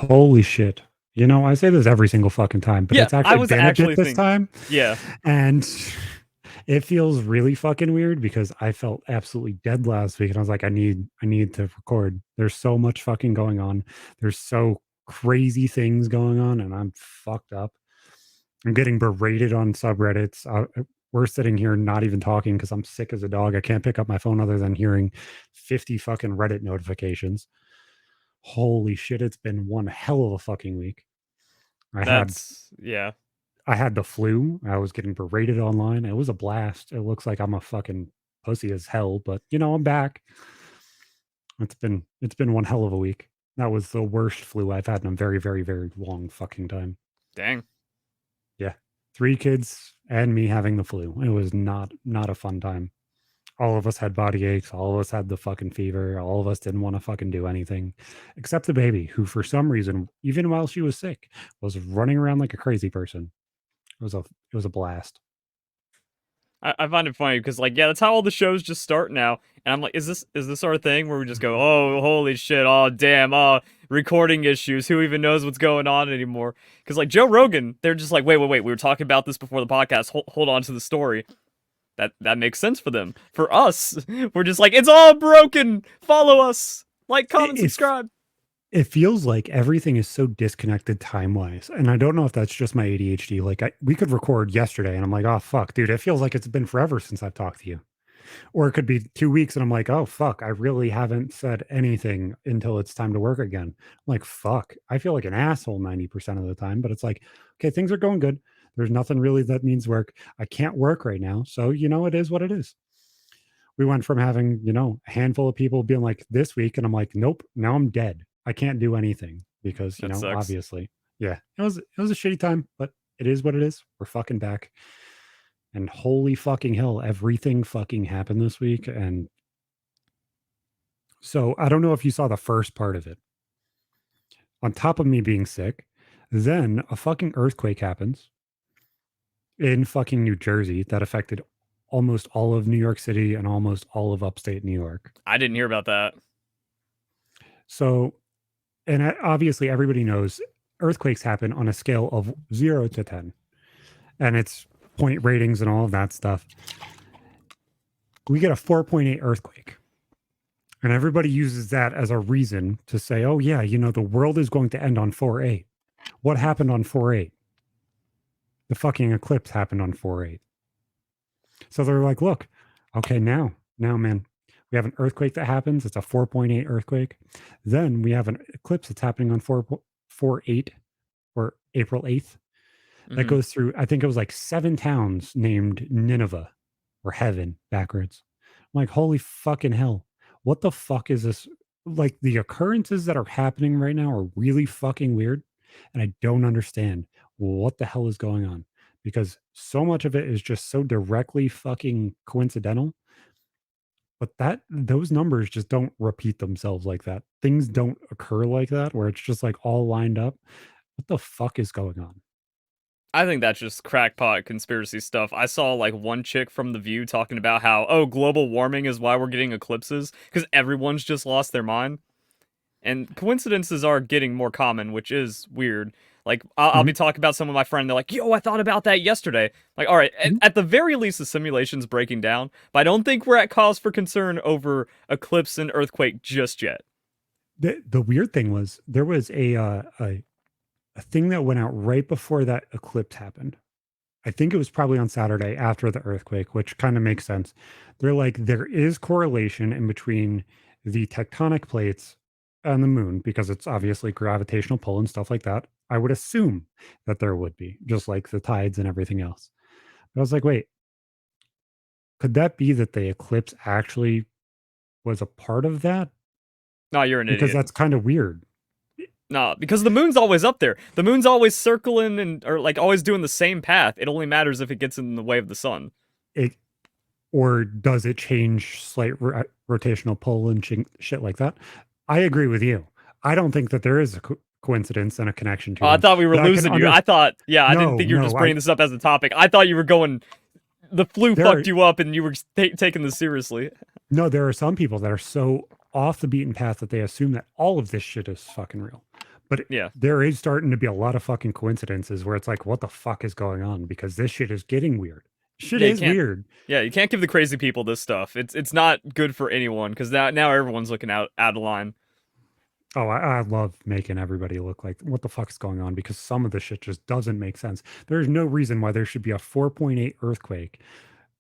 Holy shit. You know, I say this every single fucking time, but Yeah, it's I actually was been a bit actually this thinking. time. Yeah, And it feels really fucking weird because I felt absolutely dead last week and I was like, I need to record. There's so much fucking going on. There's so crazy things going on and I'm fucked up. I'm getting berated on subreddits. We're sitting here not even talking because I'm sick as a dog. I can't pick up my phone other than hearing 50 fucking Reddit notifications. Holy shit, it's been one hell of a fucking week. I had yeah. I had the flu. I was getting berated online. It was a blast. It looks like I'm a fucking pussy as hell, but you know, I'm back. It's been one hell of a week. That was the worst flu I've had in a very, very, very long fucking time. Dang. Yeah. 3 kids and me having the flu. It was not a fun time. All of us had body aches. All of us had the fucking fever. All of us didn't want to fucking do anything except the baby, who for some reason, even while she was sick, was running around like a crazy person. It was a blast. I find it funny because like yeah, that's how all the shows just start now, and I'm like, is this our thing where we just go, oh holy shit, oh damn, oh recording issues, who even knows what's going on anymore? Because like Joe Rogan, they're just like, wait, we were talking about this before the podcast. Hold on to the story. That makes sense for them. For us, we're just like, it's all broken. Follow us, like, comment, If subscribe. it feels like everything is so disconnected time wise, and I don't know if that's just my ADHD. Like we could record yesterday, and I'm like, oh fuck, dude, it feels like it's been forever since I've talked to you. Or it could be 2 weeks, and I'm like, oh fuck, I really haven't said anything until it's time to work again. I'm like, fuck, I feel like an asshole 90% of the time, but it's like, okay, things are going good. There's nothing really that needs work. I can't work right now, so you know, it is what it is. We went from having, you know, a handful of people being like this week, and I'm like, nope, now I'm dead. I can't do anything because, you That know, sucks. obviously. Yeah. It was a shitty time, but it is what it is. We're fucking back. And holy fucking hell, everything fucking happened this week. And so I don't know if you saw the first part of it. On top of me being sick, then a fucking earthquake happens in fucking New Jersey that affected almost all of New York City and almost all of upstate New York. I didn't hear about that. So, and obviously everybody knows earthquakes happen on a scale of 0 to 10, and it's point ratings and all of that stuff. We get a 4.8 earthquake, and everybody uses that as a reason to say, oh yeah, you know, the world is going to end on 4/8. What happened on 4/8? The fucking eclipse happened on 4/8. So they're like, look, okay, now man, we have an earthquake that happens. It's a 4.8 earthquake. Then we have an eclipse that's happening on 4/8 or April 8th. That Hmm. goes through, I think it was like 7 towns named Nineveh or heaven backwards. I'm like, holy fucking hell. What the fuck is this? Like, the occurrences that are happening right now are really fucking weird. And I don't understand what the hell is going on because so much of it is just so directly fucking coincidental. But those numbers just don't repeat themselves like that. Things don't occur like that where it's just like all lined up. What the fuck is going on? I think that's just crackpot conspiracy stuff. I saw like one chick from The View talking about how, oh, global warming is why we're getting eclipses because everyone's just lost their mind. And coincidences are getting more common, which is weird. Like, I'll Mhm. be talking about some of my friend. They're like, yo, I thought about that yesterday. Like, all right, Mhm. at the very least, the simulation's breaking down, but I don't think we're at cause for concern over eclipse and earthquake just yet. The weird thing was there was a thing that went out right before that eclipse happened. I think it was probably on Saturday after the earthquake, which kind of makes sense. They're like, there is correlation in between the tectonic plates and the moon because it's obviously gravitational pull and stuff like that. I would assume that there would be, just like the tides and everything else. But I was like, wait, could that be that the eclipse actually was a part of that? No, you're an Because idiot. that's kind of weird. No, because the moon's always up there. The moon's always circling and or like always doing the same path. It only matters if it gets in the way of the sun. It or does it change slight rotational pull and shit like that? I agree with you. I don't think that there is a coincidence and a connection to Oh, I them, thought we were but I can losing you. under. I thought, yeah, I didn't No, think you were just no, I bringing this up as a topic. I thought you were going. The flu there are fucked you up, and you were taking this seriously. no, there are some people that are so off the beaten path that they assume that all of this shit is fucking real. But Yeah. there is starting to be a lot of fucking coincidences where it's like, what the fuck is going on? Because this shit is getting weird. Shit Yeah, you is can't. weird. Yeah, you can't give the crazy people this stuff. It's not good for anyone because now everyone's looking out of line. Oh, I love making everybody look like what the fuck's going on because some of the shit just doesn't make sense. There's no reason why there should be a 4.8 earthquake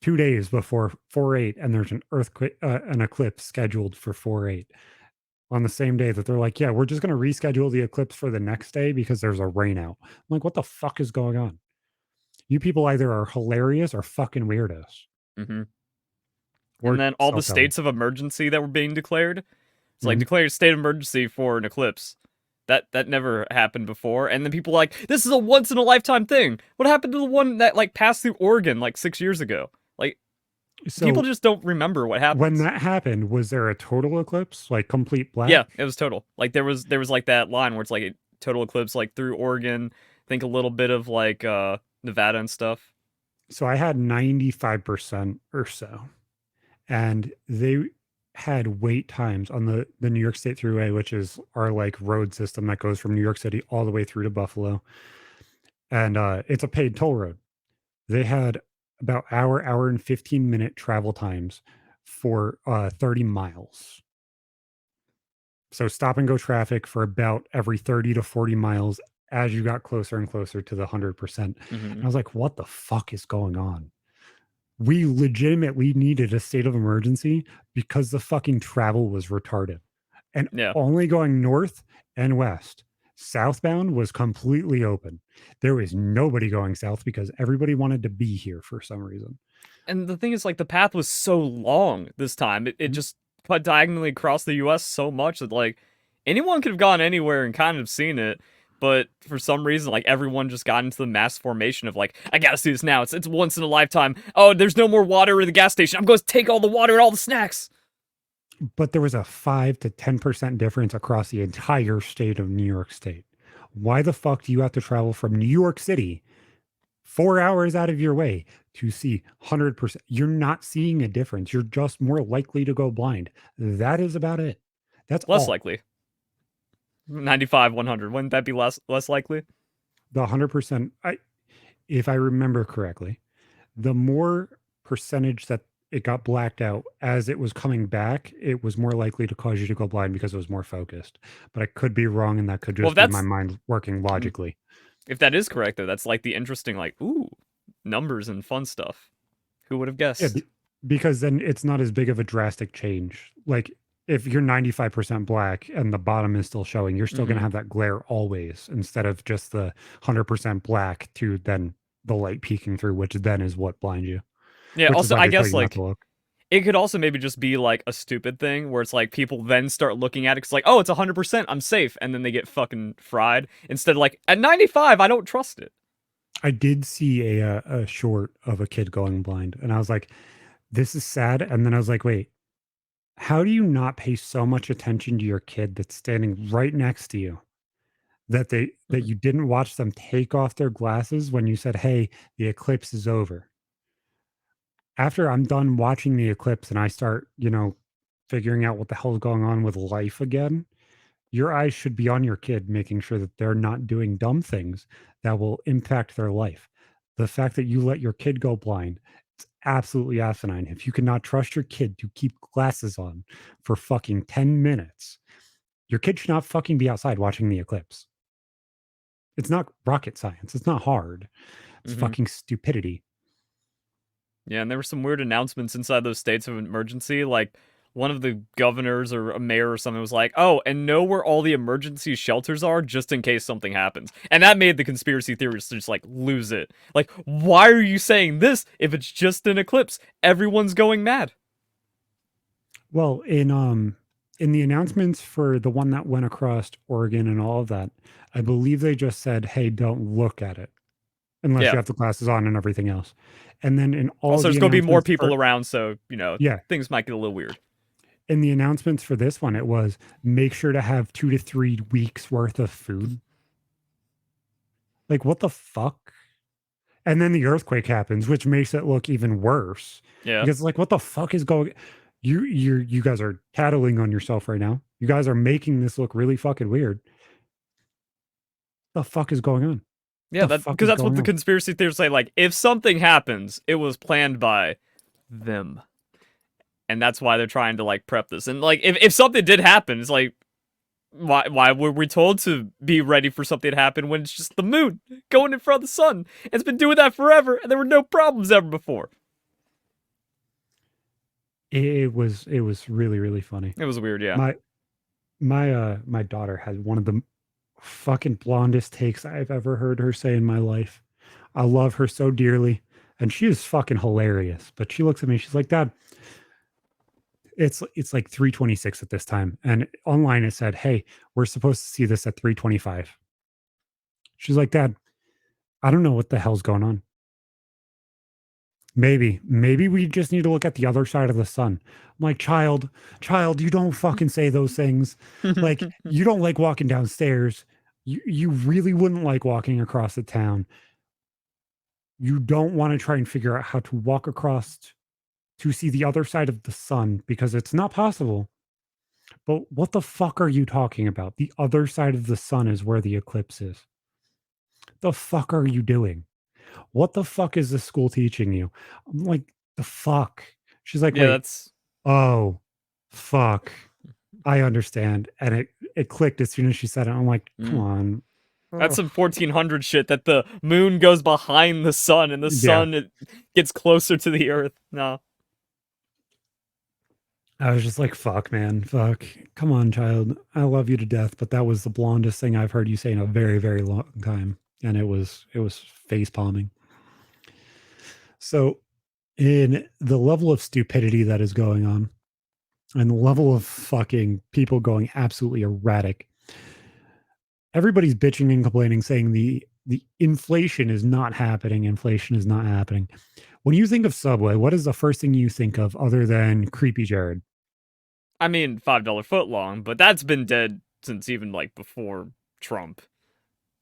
2 days before 4.8, and there's an earthquake, an eclipse scheduled for 4.8 on the same day that they're like, yeah, we're just going to reschedule the eclipse for the next day because there's a rain out. I'm like, what the fuck is going on? You people either are hilarious or fucking weirdos Hmm. And or then all the self-telling. states of emergency that were being declared. It's like Mhm. declared a state of emergency for an eclipse. That never happened before. And then people are like, this is a once in a lifetime thing. What happened to the one that like passed through Oregon like 6 years ago? Like people So just don't remember what when happens. that happened, was there a total eclipse, like complete Yeah, black? it was total. Like there was like that line where it's like a total eclipse like through Oregon. I think a little bit of like Nevada and stuff. So I had 95% or so, and they had wait times on the New York State Thruway, which is our like road system that goes from New York City all the way through to Buffalo, and it's a paid toll road. They had about hour and 15-minute travel times for 30 miles. So stop and go traffic for about every 30 to 40 miles as you got closer and closer to the 100%. And Hmm. I was like, what the fuck is going on? We legitimately needed a state of emergency because the fucking travel was retarded and Yeah. only going north and west. Southbound was completely open. There was nobody going south because everybody wanted to be here for some reason. And the thing is, like, the path was so long this time. It Mhm. just cut diagonally across the US so much that, like, anyone could have gone anywhere and kind of seen it. But for some reason, like, everyone just got into the mass formation of, like, I gotta see this now. It's once in a lifetime. Oh, there's no more water in the gas station. I'm going to take all the water and all the snacks. But there was a 5 to 10% difference across the entire state of New York State. Why the fuck do you have to travel from New York City 4 hours out of your way to see 100%? You're not seeing a difference. You're just more likely to go blind. That is about it. That's Less all. likely. 95, 100. Wouldn't that be less likely? The 100%, if I remember correctly, the more percentage that it got blacked out as it was coming back, it was more likely to cause you to go blind because it was more focused. But I could be wrong, and that could Well, if just be my that's mind working mhm. logically. If that is correct, though, that's like the interesting, like, ooh, numbers and fun stuff. Who would have Yeah, guessed? because then it's not as big of a drastic change. Like if you're 95% black and the bottom is still showing, you're still going to Hmm. have that glare always instead of just the 100% black to then the light peeking through, which then is what blinds you, Yeah, which is also, why I they tell guess, you not to like, look. it could also maybe just be like a stupid thing where it's like people then start looking at it because like, oh, it's 100%, I'm safe, and then they get fucking fried instead of like at 95, I don't trust it. I did see a short of a kid going blind, and I was like, this is sad. And then I was like, wait, how do you not pay so much attention to your kid that's standing right next to you that Mhm. you didn't watch them take off their glasses when you said, "Hey, the eclipse is over." After I'm done watching the eclipse and I start, figuring out what the hell is going on with life again, your eyes should be on your kid, making sure that they're not doing dumb things that will impact their life. The fact that you let your kid go blind, it's absolutely asinine. If you cannot trust your kid to keep glasses on for fucking 10 minutes, your kid should not fucking be outside watching the eclipse. It's not rocket science. It's not hard. It's Mhm. fucking stupidity. Yeah, and there were some weird announcements inside those states of emergency. Like one of the governors or a mayor or something was like, "Oh, and know where all the emergency shelters are just in case something happens." And that made the conspiracy theorists just like lose it. Like, why are you saying this if it's just an eclipse? Everyone's going mad. Well, in the announcements for the one that went across Oregon and all of that, I believe they just said, "Hey, don't look at it unless you Yeah. have the glasses on and everything else." And then in all Also, the there's going to be more announcements people for around, so yeah, things might get a little weird. in the announcements for this one, it was make sure to have 2 to 3 weeks worth of food. Like what the fuck? And then the earthquake happens, which makes it look even worse Yeah. because like what the fuck is going you guys are tattling on yourself right now. You guys are making this look really fucking weird. The fuck is going on? Yeah, The that fuck because is that's what going the on? conspiracy theorists say. Like, if something happens, it was planned by them, and that's why they're trying to like prep this. And like, if something did happen, it's like, why were we told to be ready for something to happen when it's just the moon going in front of the sun? It's been doing that forever, and there were no problems ever before. It was really really funny. It was weird, yeah. My daughter had one of the fucking blondest takes I've ever heard her say in my life. I love her so dearly, and she is fucking hilarious. But she looks at me, she's like, "Dad, it's like 3:26 at this time, and online it said, hey, we're supposed to see this at 3:25." She's like, "Dad, I don't know what the hell's going on. Maybe we just need to look at the other side of the sun." I'm like, child, you don't fucking say those things. Like, you don't like walking downstairs. You really wouldn't like walking across the town. You don't want to try and figure out how to walk across to see the other side of the sun because it's not possible. But what the fuck are you talking about? The other side of the sun is where the eclipse is. The fuck are you doing? What the fuck is this school teaching you? I'm like, the fuck. She's like, Yeah, wait, that's oh, fuck. I understand. And it clicked as soon as she said it. I'm like, come mm. on. That's Ugh. some 1400 shit that the moon goes behind the sun and the Yeah. sun gets closer to the earth. No. I was just like, fuck, man. Fuck. Come on, child. I love you to death, but that was the blondest thing I've heard you say in a very, very long time. And it was face palming. So in the level of stupidity that is going on and the level of fucking people going absolutely erratic, everybody's bitching and complaining, saying the inflation is not happening. Inflation is not happening. When you think of Subway, what is the first thing you think of other than creepy Jared? I mean, $5 foot long, but that's been dead since even like before Trump.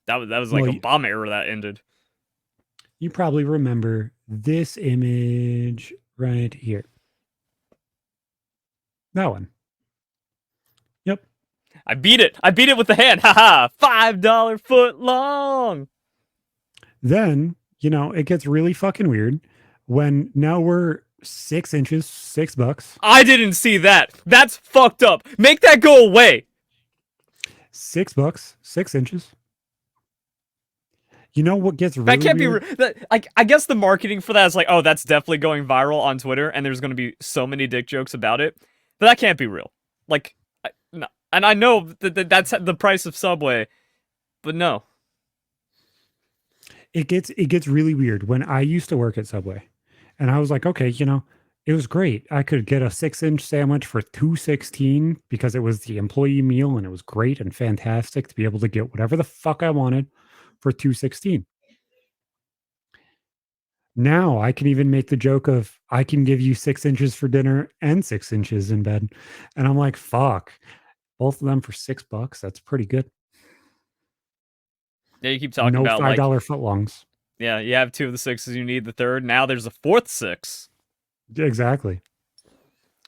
That was like Well, Obama era that ended. you probably remember this image right here. That one. Yep. I beat it. I beat it with the hand. Haha. $5 foot long. Then, it gets really fucking weird when now we're 6 inches, $6. I didn't see that. That's fucked up. Make that go away. $6, 6 inches. You know what gets really That can't weird? be. I guess the marketing for that is like, oh, that's definitely going viral on Twitter, and there's going to be so many dick jokes about it. But that can't be real. Like, no. And I know that's the price of Subway, but no. It gets really weird when I used to work at Subway, and I was like, okay, it was great. I could get a 6 inch sandwich for $2.16 because it was the employee meal, and it was great and fantastic to be able to get whatever the fuck I wanted for $2.16. Now I can even make the joke of I can give you 6 inches for dinner and 6 inches in bed, and I'm like, fuck, both of them for $6. That's pretty good. Yeah, you keep talking No about like, $5 footlongs. yeah, you have two of the sixes, you need the third. Now there's a fourth six. Exactly.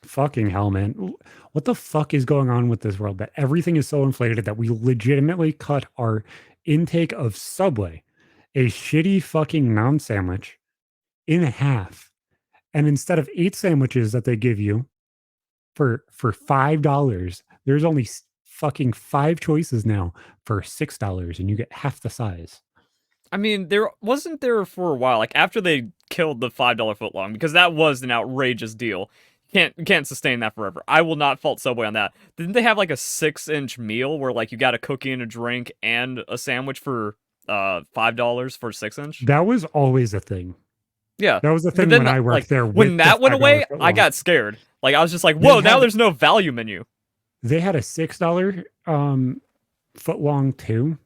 Fucking hell, man. What the fuck is going on with this world that everything is so inflated that we legitimately cut our intake of Subway, a shitty fucking non sandwich, in half? And instead of 8 sandwiches that they give you for $5, there's only fucking 5 choices now for $6, and you get half the size. I mean, there wasn't there for a while, like after they killed the $5 footlong, because that was an outrageous deal. You can't sustain that forever. I will not fault Subway on that. Didn't they have like a 6 inch meal where like you got a cookie and a drink and a sandwich for $5 for 6 inch? That was always a thing. Yeah. That was the But thing then when I worked like there when with the that went $5 away, I footlong. got scared. Like I was just like, They whoa, now had there's no value menu. they had a $6 footlong too.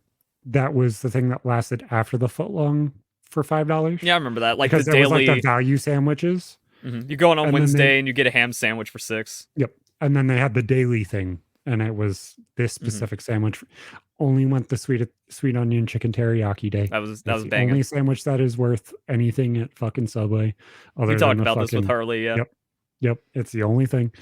That was the thing that lasted after the footlong for $5 Yeah, I remember that. Like the because there was like the daily value sandwiches, you go in on and then they Wednesday and you get a ham sandwich for 6. yep, and then they had the daily thing, and it was this Mm-hmm. specific sandwich only went the sweet onion chicken teriyaki day. That That's was the banging. only sandwich that is worth anything at fucking Subway, You other than talked the about this with fucking Harley, yeah. yep, yep. It's the only thing.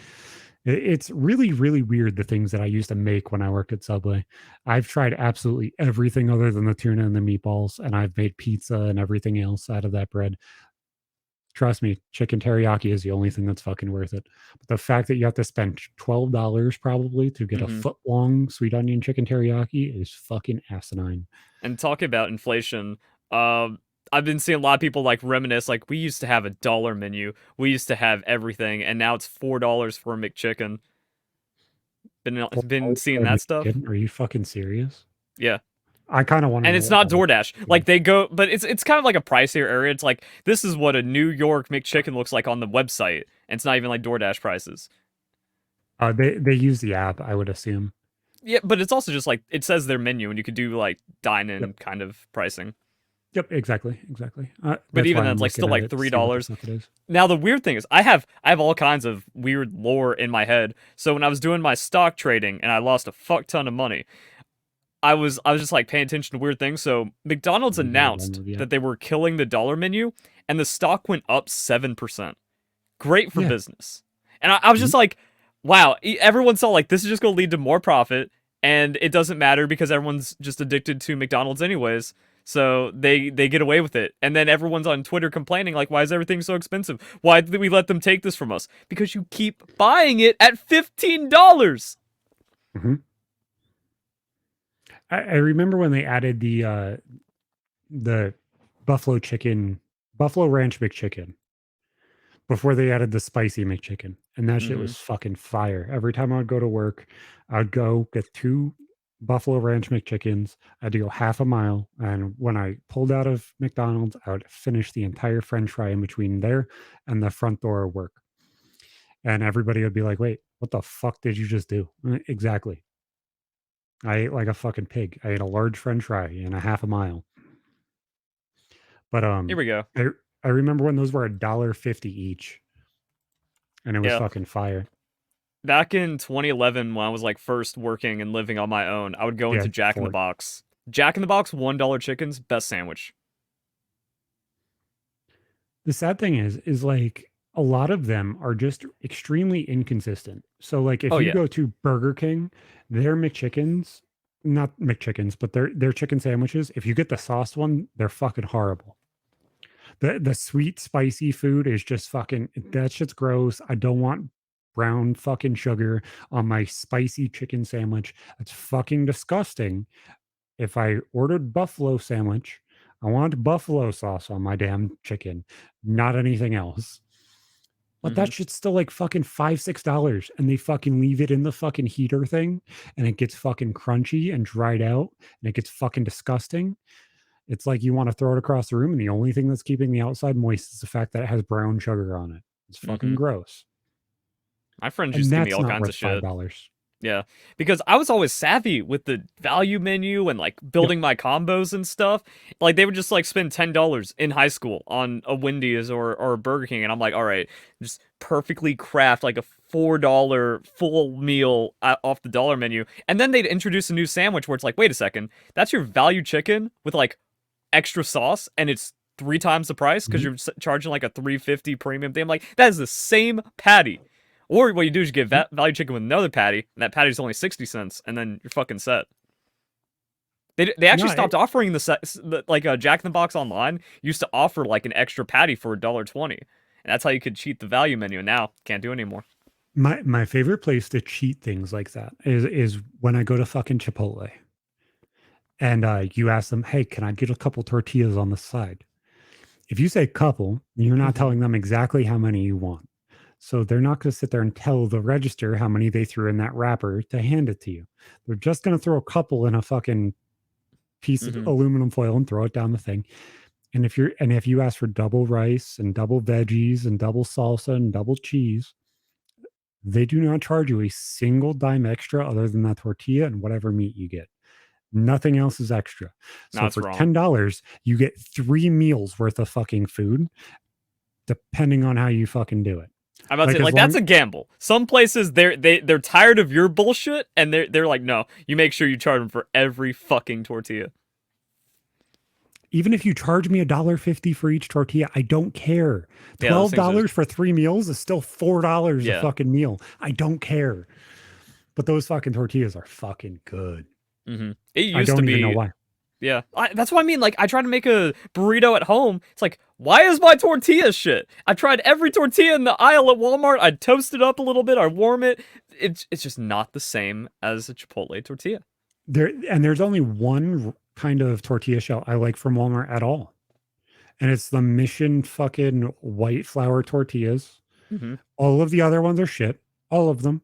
It's really, really weird the things that I used to make when I worked at Subway. I've tried absolutely everything other than the tuna and the meatballs, and I've made pizza and everything else out of that bread. Trust me, chicken teriyaki is the only thing that's fucking worth it. But the fact that you have to spend $12 probably to get a Hmm. foot long sweet onion chicken teriyaki is fucking asinine. And talking about inflation, um, I've been seeing a lot of people like reminisce, like we used to have a dollar menu, we used to have everything, and now it's $4 for a McChicken. Been $4 seeing for a that stuff. McChicken? Are you fucking serious? Yeah. I kind of want to And know it's what not that DoorDash. is. Like they go, but it's kind of like a pricier area. It's like this is what a New York McChicken looks like on the website, and it's not even like DoorDash prices. They use the app, I would assume. Yeah, but it's also just like it says their menu, and you could do like Yep. dine-in kind of pricing. Yep. Exactly. Exactly. But That's even why then, I'm it's like looking still at like it to three see what the dollars. fuck it is. Now the weird thing is, I have all kinds of weird lore in my head. So when I was doing my stock trading and I lost a fuck ton of money, I was just like paying attention to weird things. So McDonald's Never announced downloaded yet. that they were killing the dollar menu, and the stock went up 7%. Great for Yeah. business. And I was Mhm. just like, wow, everyone saw like this is just going to lead to more profit, and it doesn't matter because everyone's just addicted to McDonald's anyways. So they get away with it. And then everyone's on Twitter complaining like, why is everything so expensive? Why did we let them take this from us? Because you keep buying it at $15. Mhm. I remember when they added the buffalo chicken, buffalo ranch McChicken before they added the spicy McChicken, and that shit Mhm. was fucking fire. Every time I would go to work, I would go get two buffalo ranch McChickens. I had to go half a mile, and when I pulled out of McDonald's, I would finish the entire French fry in between there and the front door of work. And everybody would be like, "Wait, what the fuck did you just do?" Exactly. I ate like a fucking pig. I ate a large French fry in a half a mile. But Here we go. I I remember when those were $1.50 each, and it was Yeah. fucking fire. Back in 2011 when I was like first working and living on my own, I would go Yeah, into Jack in the before. Box. Jack in the Box $1 chickens, best sandwich. The sad thing is like a lot of them are just extremely inconsistent. So like if Oh you yeah. go to Burger King, their McChickens, not McChickens, but their chicken sandwiches, if you get the sauce one, they're fucking horrible. The sweet spicy food is just fucking that shit's gross. I don't want brown fucking sugar on my spicy chicken sandwich. That's fucking disgusting. If I ordered buffalo sandwich, I want buffalo sauce on my damn chicken, not anything else. But Hmm. that shit's still like fucking $5, $6, and they fucking leave it in the fucking heater thing, and it gets fucking crunchy and dried out, and it gets fucking disgusting. It's like you want to throw it across the room, and the only thing that's keeping the outside moist is the fact that it has brown sugar on it. It's fucking Hmm. gross, My friends used and to give me that's all not kinds of worth five shit. dollars. Yeah, because I was always savvy with the value menu and like Yep. building my combos and stuff. Like they would just like spend $10 in high school on a Wendy's or a Burger King, and I'm like, all right, just perfectly craft like a $4 full meal off the dollar menu, and then they'd introduce a new sandwich where it's like, wait a second, that's your value chicken with like extra sauce, and it's three times the price because Mhm. you're charging like a 350 premium thing. I'm like, that is the same patty. Or what you do is you get Mhm. value chicken with another patty, and that patty's only 60 cents, and then you're fucking set. They actually No, stopped offering like a Jack in the Box online used to offer like an extra patty for $1.20, and that's how you could cheat the value menu. And now can't do it anymore. my favorite place to cheat things like that is when I go to fucking Chipotle and you ask them, "Hey, can I get a couple tortillas on the side?" If you say couple, you're not telling them exactly how many you want. So they're not going to sit there and tell the register how many they threw in that wrapper to hand it to you. They're just going to throw a couple in a fucking piece of Hmm. aluminum foil and throw it down the thing. And if you ask for double rice and double veggies and double salsa and double cheese, they do not charge you a single dime extra other than that tortilla and whatever meat you get. Nothing else is extra. No, So it's for wrong. $10, you get 3 meals worth of fucking food, depending on how you fucking do it. I'm about to Like say as like that's long a gamble. Some places they're tired of your bullshit, and they're like, no, you make sure you charge them for every fucking tortilla. even if you charge me $1.50 for each tortilla, I don't care. Yeah, those things are. $12 for 3 meals is still $4 a Yeah. fucking meal. I don't care. But those fucking tortillas are fucking good. It I used to don't even know be. why. Yeah, that's what I mean. Like, I try to make a burrito at home. It's like, why is my tortilla shit? I've tried every tortilla in the aisle at Walmart. I toast it up a little bit. I warm it. It's just not the same as a Chipotle tortilla. There's only one kind of tortilla shell I like from Walmart at all. And it's the Mission fucking white flour tortillas. Mm-hmm. All of the other ones are shit. All of them.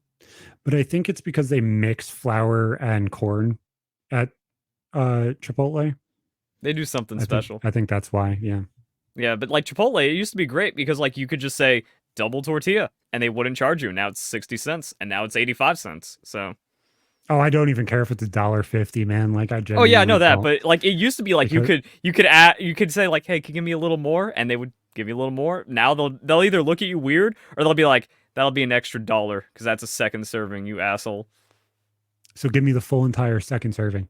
But I think it's because they mix flour and corn at Chipotle. They do something special. I think that's why. Yeah. Yeah, but like Chipotle, it used to be great because like you could just say double tortilla and they wouldn't charge you. Now it's 60 cents and now it's 85 cents. So. Oh, I don't even care if it's $1.50, man. Like I Oh yeah, I know genuinely that, don't. but like it used to be like Because you could say like, hey, can you give me a little more, and they would give you a little more. Now they'll either look at you weird or they'll be like, that'll be an extra $1 because that's a second serving, you asshole. so give me the full entire second serving.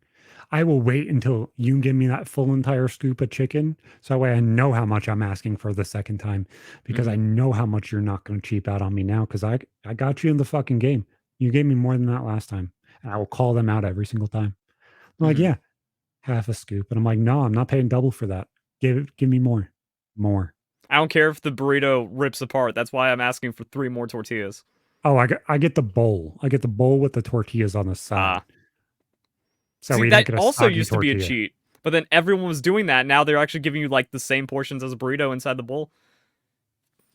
I will wait until you give me that full entire scoop of chicken. So that way I know how much I'm asking for the second time because I know how much you're not going to cheap out on me now because I got you in the fucking game. You gave me more than that last time. And I will call them out every single time. I'm like, yeah, half a scoop. And I'm like, no, I'm not paying double for that. Give me more. More. I don't care if the burrito rips apart. That's why I'm asking for 3 more tortillas. Oh, I get the bowl. I get the bowl with the tortillas on the side. Ah. So See, we don't that get a also soggy used to be a tortilla. cheat. But then everyone was doing that. Now they're actually giving you like the same portions as a burrito inside the bowl.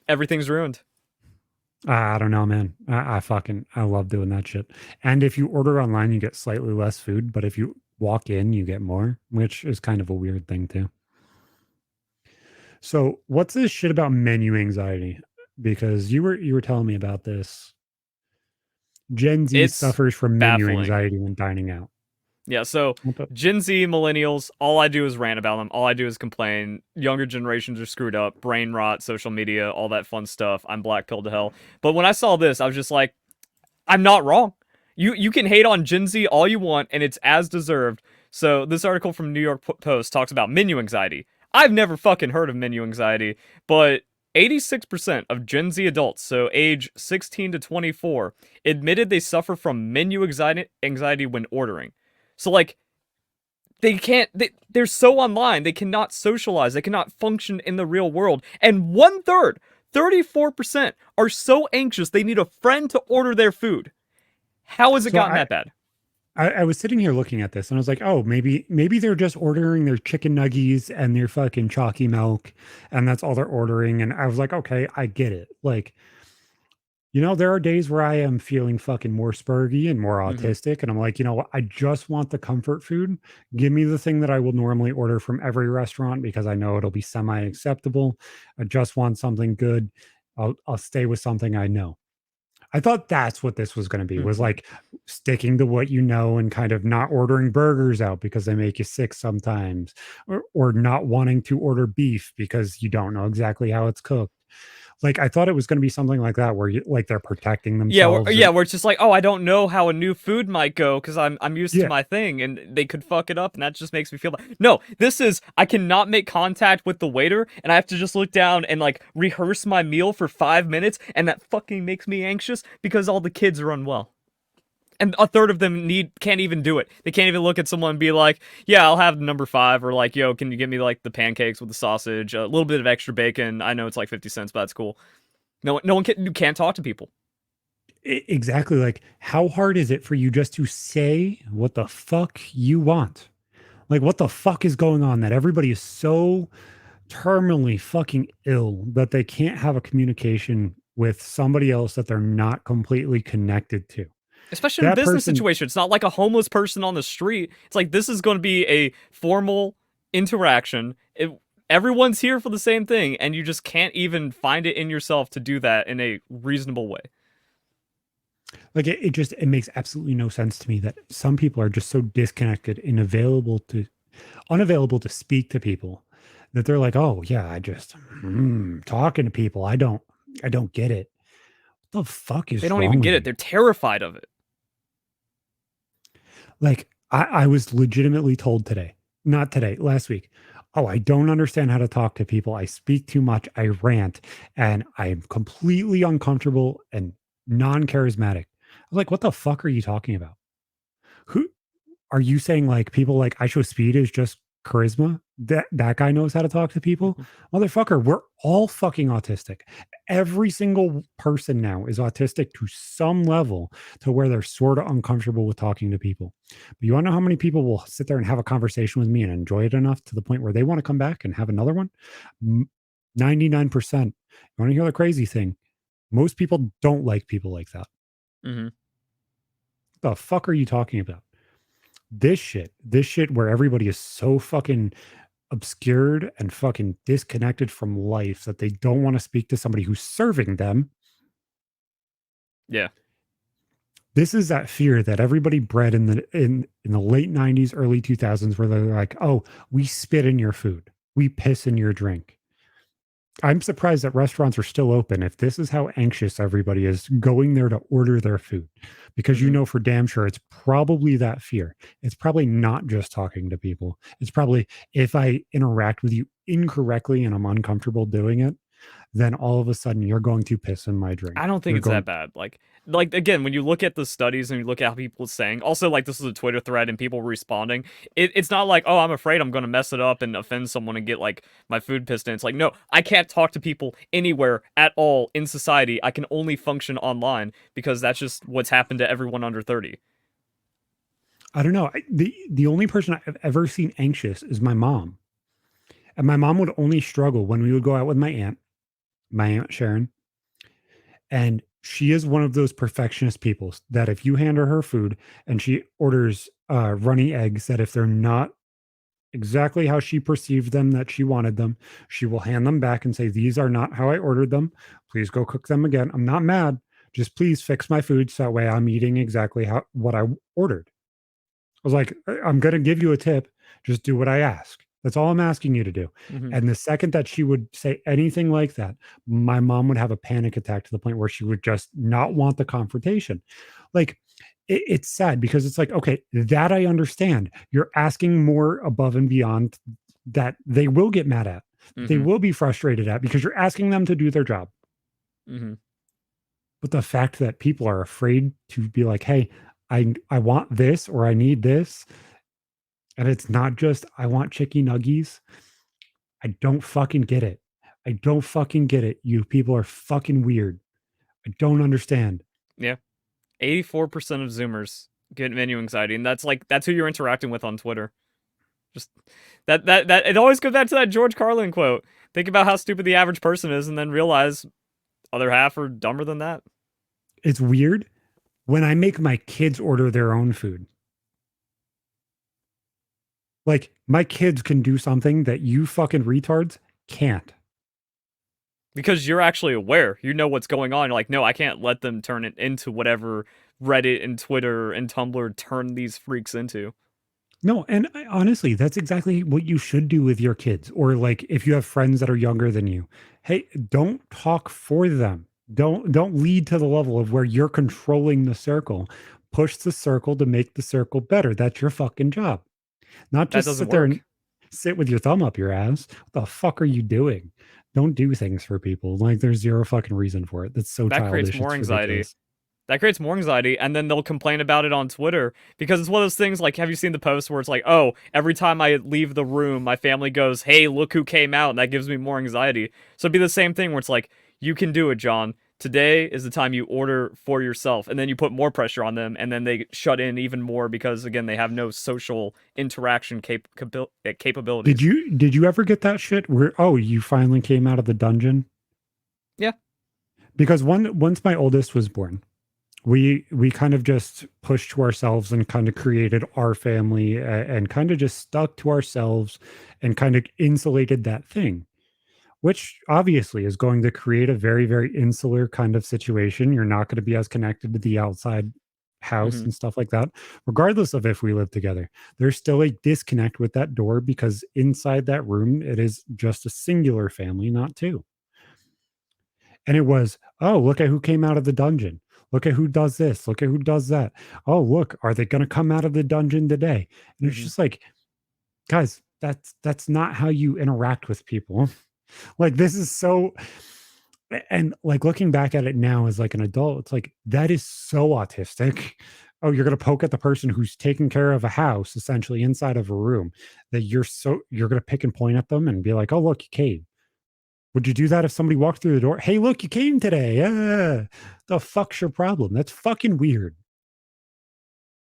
Everything's ruined. I don't know, man. I love doing that shit. And if you order online, you get slightly less food, but if you walk in, you get more, which is kind of a weird thing too. So, what's this shit about menu anxiety? Because you were telling me about this. Gen Z It's suffers from menu baffling. anxiety when dining out. Yeah, so What the- Gen Z, millennials, all I do is rant about them. All I do is complain. Younger generations are screwed up. Brain rot, social media, all that fun stuff. I'm black pilled to hell. But when I saw this, I was just like, I'm not wrong. You can hate on Gen Z all you want, and it's as deserved. So this article from New York Post talks about menu anxiety. I've never fucking heard of menu anxiety, but 86% of Gen Z adults, so age 16 to 24, admitted they suffer from menu anxiety when ordering. So like they can't they're so online, they cannot socialize, they cannot function in the real world. And 1/3, 34% are so anxious they need a friend to order their food. How has it So gotten that bad? I was sitting here looking at this and I was like, oh, maybe they're just ordering their chicken nuggies and their fucking chalky milk, and that's all they're ordering. And I was like, okay, I get it. Like, there are days where I am feeling fucking more spurgy and more Mm-hmm. autistic, and I'm like, you know what? I just want the comfort food. Give me the thing that I will normally order from every restaurant because I know it'll be semi acceptable. I just want something good. I'll stay with something I know. I thought that's what this was going to be, was Mm-hmm. like sticking to what you know and kind of not ordering burgers out because they make you sick sometimes, or not wanting to order beef because you don't know exactly how it's cooked. Like I thought it was going to be something like that where like they're protecting Yeah, themselves yeah, or where it's just like, oh, I don't know how a new food might go because I'm used to yeah. my thing, and they could fuck it up, and that just makes me feel bad. No, this is I cannot make contact with the waiter, and I have to just look down and like rehearse my meal for 5 minutes, and that fucking makes me anxious because all the kids are unwell. And a third of them can't even do it. They can't even look at someone and be like, "Yeah, I'll have number 5," or like, "Yo, can you give me like the pancakes with the sausage, a little bit of extra bacon? I know it's like 50 cents, but that's cool." No one can, you can't talk to people. Exactly. Like how hard is it for you just to say what the fuck you want? Like what the fuck is going on that everybody is so terminally fucking ill that they can't have a communication with somebody else that they're not completely connected to. Especially in a That business person, situation. It's not like a homeless person on the street. It's like this is going to be a formal interaction. Everyone's here for the same thing, and you just can't even find it in yourself to do that in a reasonable way. like it makes absolutely no sense to me that some people are just so disconnected and unavailable to speak to people that they're like, oh yeah, I just talking to people. I don't get it. What the fuck They is don't wrong even with get it. you? They're terrified of it. Like I was legitimately told today, not today, last week. Oh, I don't understand how to talk to people. I speak too much. I rant and I'm completely uncomfortable and non charismatic. I was like, what the fuck are you talking about? Who are you saying like people like I show speed is just charisma? That guy knows how to talk to people? Motherfucker, we're all fucking autistic. Every single person now is autistic to some level to where they're sort of uncomfortable with talking to people. But you want to know how many people will sit there and have a conversation with me and enjoy it enough to the point where they want to come back and have another one? 99%. You want to hear the crazy thing? Most people don't like people like that. Hmm. The fuck are you talking about? This shit where everybody is so fucking obscured and fucking disconnected from life that they don't want to speak to somebody who's serving them. Yeah. This is that fear that everybody bred in the late 90s, early 2000s, where they're like, oh, we spit in your food, we piss in your drink. I'm surprised that restaurants are still open if this is how anxious everybody is going there to order their food. Because you Hmm. know for damn sure it's probably that fear. It's probably not just talking to people. It's probably if I interact with you incorrectly and I'm uncomfortable doing it, then all of a sudden you're going to piss in my I drink. don't think You're it's that going bad. Like again, when you look at the studies and you look at how people are saying, also like this is a Twitter thread and people responding, it's not like, oh, I'm afraid I'm gonna mess it up and offend someone and get like my food pissed in. It's like, no, I can't talk to people anywhere at all in society. I can only function online because that's just what's happened to everyone under 30. I don't know. The only person I've ever seen anxious is my mom. And my mom would only struggle when we would go out with my aunt Sharon. And she is one of those perfectionist people that if you hand her food and she orders runny eggs, that if they're not exactly how she perceived them, that she wanted them, she will hand them back and say, these are not how I ordered them. Please go cook them again. I'm not mad. Just please fix my food so that way I'm eating exactly how what I ordered. I was like, I'm going to give you a tip. Just do what I ask. That's all I'm asking you to do. Hmm. And the second that she would say anything like that, my mom would have a panic attack to the point where she would just not want the confrontation. Like, it's sad because it's like, okay, that I understand. You're asking more above and beyond that they will get mad at, that they Hmm. will be frustrated at because you're asking them to do their job. Hmm. But the fact that people are afraid to be like, hey, I want this or I need this, and it's not just I want chicky nuggies. I don't fucking get it. I don't fucking get it. You people are fucking weird. I don't understand. Yeah. 84% of Zoomers get menu anxiety, and that's who you're interacting with on Twitter. Just that it always goes back to that George Carlin quote. Think about how stupid the average person is, and then realize other half are dumber than that. It's weird when I make my kids order their own food. Like my kids can do something that you fucking retards can't. Because you're actually aware. You know what's going on. You're like, no, I can't let them turn it into whatever Reddit and Twitter and Tumblr turn these freaks into. No, and honestly, that's exactly what you should do with your kids. Or like if you have friends that are younger than you, hey, don't talk for them. Don't lead to the level of where you're controlling the circle. Push the circle to make the circle better. That's your fucking job. Not That just doesn't sit there and work. sit with your thumb up your ass. What the fuck are you doing? Don't do things for people. Like there's zero fucking reason for it. That's so That creates childish. more It's anxiety. ridiculous. That creates more anxiety, and then they'll complain about it on Twitter because it's one of those things like, have you seen the post where it's like, oh, every time I leave the room, my family goes, hey, look who came out, and that gives me more anxiety. So it'd be the same thing where it's like, you can do it, John. Today is the time you order for yourself, and then you put more pressure on them, and then they shut in even more because again they have no social interaction capabilities. Did you ever get that shit where oh you finally came out of the dungeon? Yeah. Because once my oldest was born, we kind of just pushed to ourselves and kind of created our family and kind of just stuck to ourselves and kind of insulated that thing, which obviously is going to create a very very insular kind of situation. You're not going to be as connected to the outside house Hmm. and stuff like that, regardless of if we live together. There's still a disconnect with that door because inside that room it is just a singular family, not two. And it was, oh, look at who came out of the dungeon. Look at who does this. Look at who does that. Oh, look, are they going to come out of the dungeon today? And it's Hmm. just like, guys, that's not how you interact with people. Like this is so, and like looking back at it now as like an adult, it's like that is so autistic. Oh, you're gonna poke at the person who's taking care of a house essentially inside of a room, that you're gonna pick and point at them and be like, oh look, you came. Would you do that if somebody walked through the door? Hey, look, you came today. The fuck's your problem? That's fucking weird.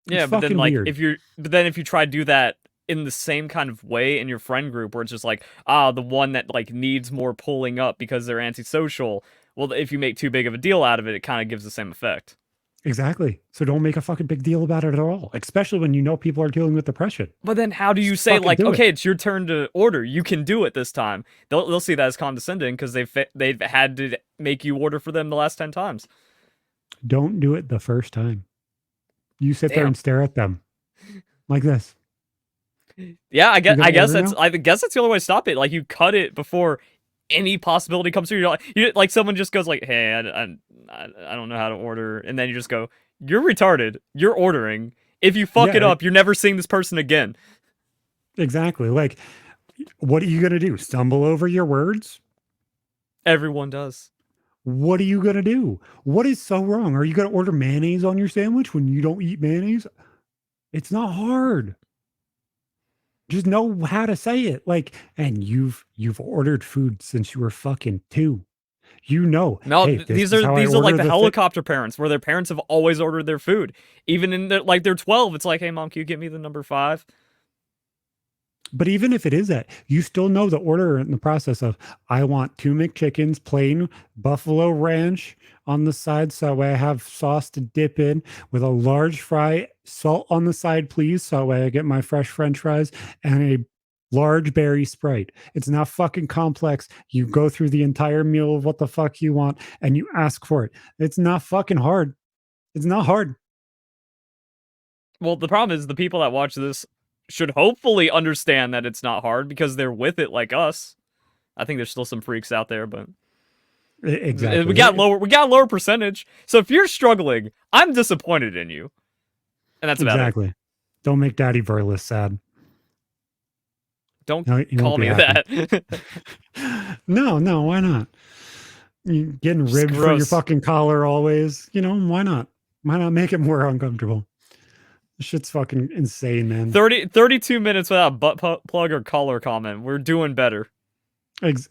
It's Yeah, but then fucking like weird. if you try to do that in the same kind of way in your friend group where it's just like, the one that like needs more pulling up because they're antisocial, well, if you make too big of a deal out of it, it kind of gives the same effect. Exactly. So don't make a fucking big deal about it at all, especially when you know people are dealing with depression. But then how do you Just say fucking like, do it. okay, it's your turn to order. You can do it this time. They'll see that as condescending because they've had to make you order for them the last 10 times. Don't do it the first time. You sit there Damn. and stare at them like this. Yeah, You gonna order I now? guess that's the only way to stop it. Like you cut it before any possibility comes through. Like someone just goes like, "Hey, I don't know how to order," and then you just go, "You're retarded. You're ordering. If you fuck it Yeah, up, you're never seeing this person again." exactly. Like, what are you gonna do? Stumble over your words? Everyone does. What are you gonna do? What is so wrong? Are you gonna order mayonnaise on your sandwich when you don't eat mayonnaise? It's not hard. Just know how to say it. Like, and you've ordered food since you were fucking 2. You know, No, hey, this is how I these are like order the the thing. helicopter parents where their parents have always ordered their food, even in their like they're 12. It's like, "Hey, mom, can you get me the number 5?" But even if it is that, you still know the order in the process of I want 2 McChickens, plain buffalo ranch on the side, so that way I have sauce to dip in with a large fry, salt on the side, please, so that way I get my fresh French fries and a large berry Sprite. It's not fucking complex. You go through the entire meal of what the fuck you want and you ask for it. It's not fucking hard. It's not hard. Well, the problem is the people that watch this should hopefully understand that it's not hard because they're with it like us. I think there's still some freaks out there, but Exactly. It- we got a lower percentage. So if you're struggling, I'm disappointed in you. And that's about it. Exactly. Don't make Daddy Verlis sad. Don't He won't call be me happy. that. No, no, why not? You getting Just ribbed for your gross. fucking collar always. You know, why not? Why not make it more uncomfortable? This shit's fucking insane, man. 32 minutes without plug or collar comment. We're doing better. Ex-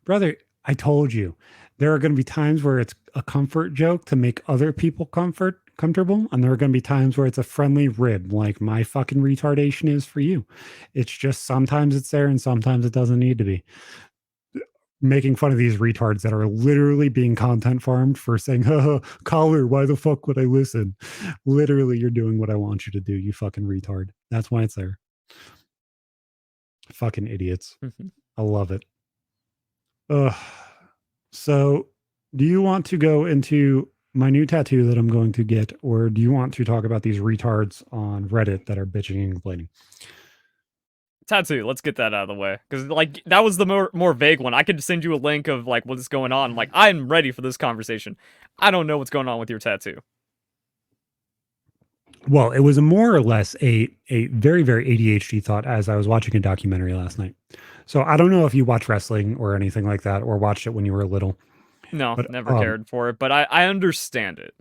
Brother, I told you. There are going to be times where it's a comfort joke to make other people comfortable, and there are going to be times where it's a friendly rib, like my fucking retardation is for you. It's just sometimes it's there and sometimes it doesn't need to be. Making fun of these retards that are literally being content farmed for saying, collar, why the fuck would I listen? Literally, you're doing what I want you to do, you fucking retard. That's why it's there. Fucking idiots. I love it. Ugh. So, do you want to go into my new tattoo that I'm going to get, or do you want to talk about these retards on Reddit that are bitching and complaining? Tattoo. Let's get that out of the way because like that was the more vague one. I could send you a link of like what's going on. Like I'm ready for this conversation. I don't know what's going on with your tattoo. Well, it was a more or less a very very ADHD thought as I was watching a documentary last night. So I don't know if you watch wrestling or anything like that, or watched it when you were little, No, but never cared for it, but I understand it.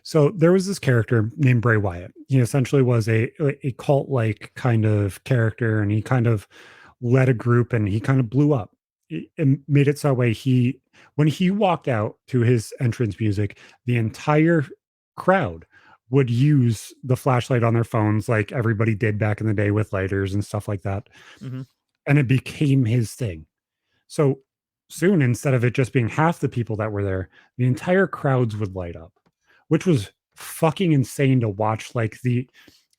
so there was this character named Bray Wyatt. He essentially was a cult like kind of character, and he kind of led a group, and he kind of blew up. And made it so way he when he walked out to his entrance music, the entire crowd would use the flashlight on their phones like everybody did back in the day with lighters and stuff like that. Hmm. And it became his thing. So soon, instead of it just being half the people that were there, the entire crowds would light up, which was fucking insane to watch. Like the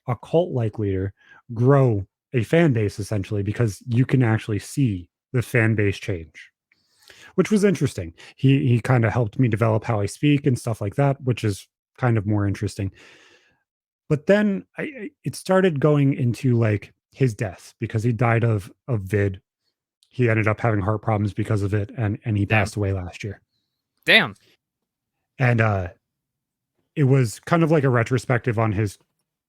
occult like leader grow a fan base essentially because you can actually see the fan base change, which was interesting. He kind of helped me develop how I speak and stuff like that, which is kind of more interesting. But then it started going into like his death because he died of vid. He ended up having heart problems because of it, and he Damn. passed away last year. Damn. And it was kind of like a retrospective on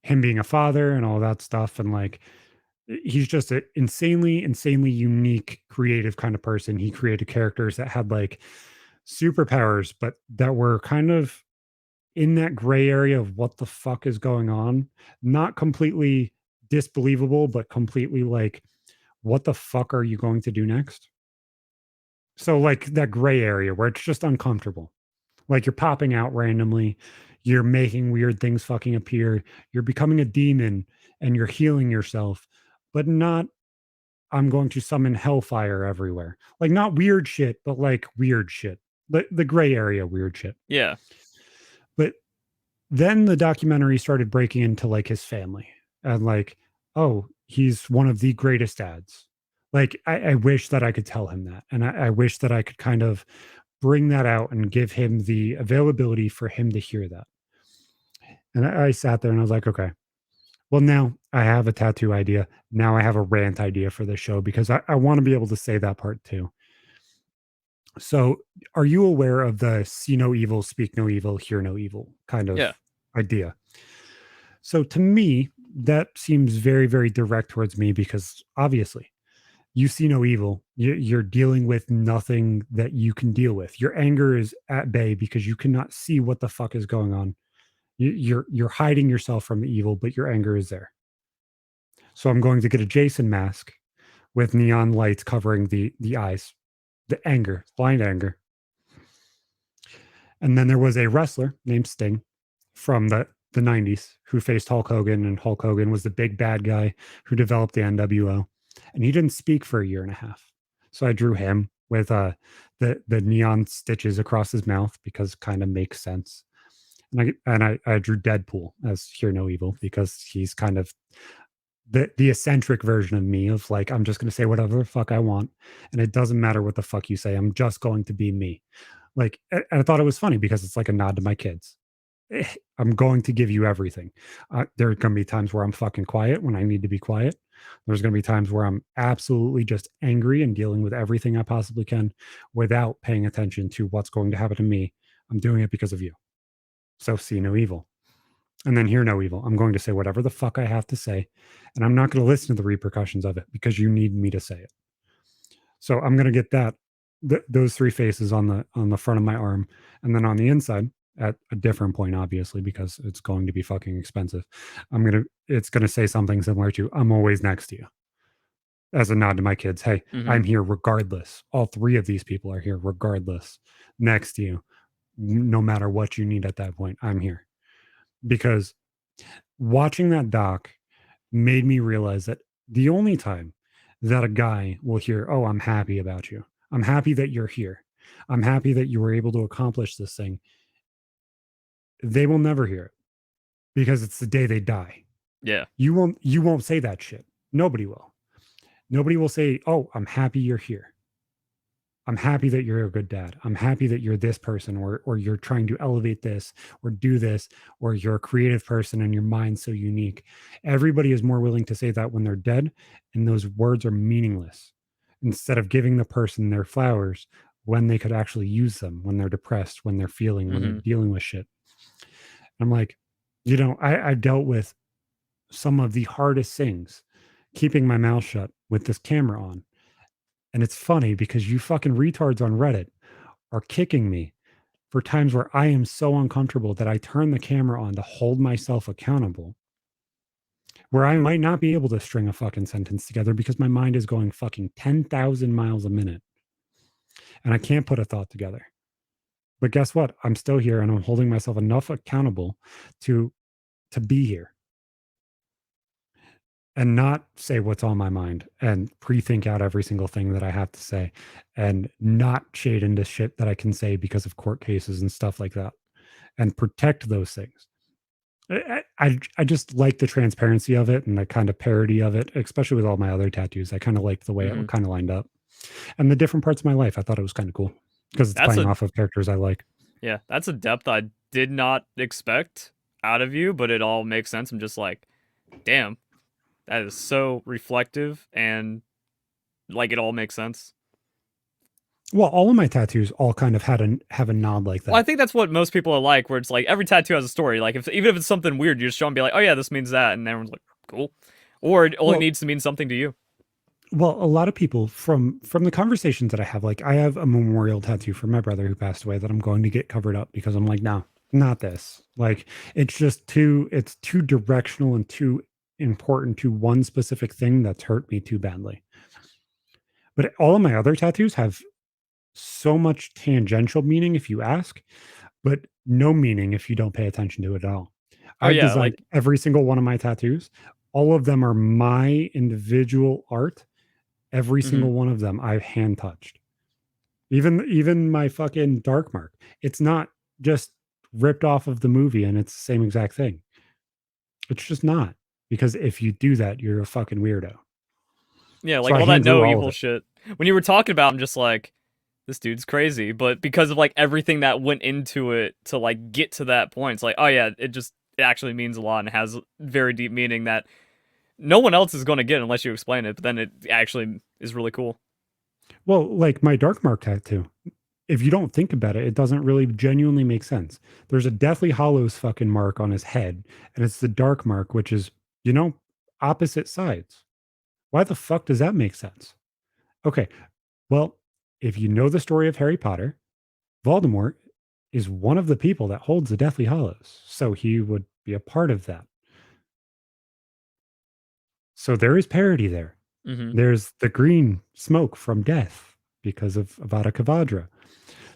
him being a father and all that stuff, and like He's just an insanely unique, creative kind of person. He created characters that had like superpowers, but that were kind of in that gray area of what the fuck is going on. Not completely disbelievable, but completely like, what the fuck are you going to do next? So, like that gray area where it's just uncomfortable. Like you're popping out randomly, you're making weird things fucking appear, you're becoming a demon and you're healing yourself, but not I'm going to summon hellfire everywhere. Like not weird shit, but like weird shit. The gray area weird shit. Yeah. But then the documentary started breaking into like his family and like, oh, he's one of the greatest dads. Like I wish that I could tell him that. And I wish that I could kind of bring that out and give him the availability for him to hear that. And I sat there and I was like, okay, well, now I have a tattoo idea. Now I have a rant idea for the show because I want to be able to say that part too. So, are you aware of the see no evil, speak no evil, hear no evil kind Yeah. of idea? So, to me, that seems very direct towards me because obviously you see no evil. You're dealing with nothing that you can deal with. Your anger is at bay because you cannot see what the fuck is going on. You're hiding yourself from the evil, but your anger is there. So I'm going to get a Jason mask with neon lights covering the eyes, the anger, blind anger. And then there was a wrestler named Sting from the 90s who faced Hulk Hogan, and Hulk Hogan was the big bad guy who developed the NWO. And he didn't speak for a year and a half. So I drew him with the neon stitches across his mouth because kind of makes sense. And I drew Deadpool as Hear No Evil because he's kind of the eccentric version of me of like I'm just going to say whatever the fuck I want and it doesn't matter what the fuck you say. I'm just going to be me. Like and I thought it was funny because it's like a nod to my kids. I'm going to give you everything. There are going to be times where I'm fucking quiet when I need to be quiet. There's going to be times where I'm absolutely just angry and dealing with everything I possibly can without paying attention to what's going to happen to me. I'm doing it because of you. So see no evil. And then hear no evil. I'm going to say whatever the fuck I have to say, and I'm not going to listen to the repercussions of it because you need me to say it. So I'm going to get those three faces on the front of my arm, and then on the inside at a different point, obviously, because it's going to be fucking expensive. It's gonna say something similar to "I'm always next to you," as a nod to my kids. Hey, Mm-hmm. I'm here regardless. All three of these people are here regardless, next to you, no matter what you need at that point. I'm here because watching that doc made me realize that the only time that a guy will hear, "Oh, I'm happy about you. I'm happy that you're here. I'm happy that you were able to accomplish this thing," they will never hear it because it's the day they die. Yeah. You won't say that shit. Nobody will. Nobody will say, "Oh, I'm happy you're here. I'm happy that you're a good dad. I'm happy that you're this person or you're trying to elevate this or do this or you're a creative person and your mind's so unique." Everybody is more willing to say that when they're dead and those words are meaningless instead of giving the person their flowers when they could actually use them when they're depressed, when they're feeling, when they're Mm-hmm. dealing with shit. I'm like, I dealt with some of the hardest things keeping my mouth shut with this camera on. And it's funny because you fucking retards on Reddit are kicking me for times where I am so uncomfortable that I turn the camera on to hold myself accountable, where I might not be able to string a fucking sentence together because my mind is going fucking 10,000 miles a minute and I can't put a thought together. But guess what? I'm still here and I'm holding myself enough accountable to be here and not say what's on my mind and pre-think out every single thing that I have to say and not shade into shit that I can say because of court cases and stuff like that and protect those things. I just like the transparency of it and the kind of parody of it, especially with all my other tattoos. I kind of liked the way Mm-hmm. it kind of lined up and the different parts of my life. I thought it was kind of cool because it's That's playing a off of characters I like. Yeah, that's a depth I did not expect out of you, but it all makes sense. I'm just like, damn, that is so reflective and like it all makes sense. Well, all of my tattoos all kind of have a nod like Well, I that. think that's what most people are like, where it's like every tattoo has a story. Like if even if it's something weird, you just show them, be like, oh yeah, this means that, and everyone's like, cool. or it only Well, needs to mean something to you. well, a lot of people from the conversations that I have, like I have a memorial tattoo for my brother who passed away that I'm going to get covered up because I'm like, no, not this. Like it's too directional and too important to one specific thing that's hurt me too badly. But all of my other tattoos have so much tangential meaning if you ask, but no meaning if you don't pay attention to it at all. Oh I've yeah, designed like every single one of my tattoos. All of them are my individual art. Every hmm single one of them I've hand touched. Even my fucking dark mark. It's not just ripped off of the movie and it's the same exact thing. It's just not. Because if you do that, you're a fucking weirdo. yeah, So like I all that hand drew no all of evil it. shit. When you were talking about, I'm just like, this dude's crazy. But because of like everything that went into it to like get to that point, it's like, oh yeah, it actually means a lot and has very deep meaning that no one else is going to get unless you explain it. But then it actually is really cool. Well, like my dark mark tattoo. If you don't think about it, it doesn't really genuinely make sense. There's a Deathly Hollows fucking mark on his head, and it's the dark mark, which is, you know, opposite sides. Why the fuck does that make sense? Okay, well, if you know the story of Harry Potter, Voldemort is one of the people that holds the Deathly Hollows, so he would be a part of that. So there is parity there. hmm There's the green smoke from death because of Avada Kedavra.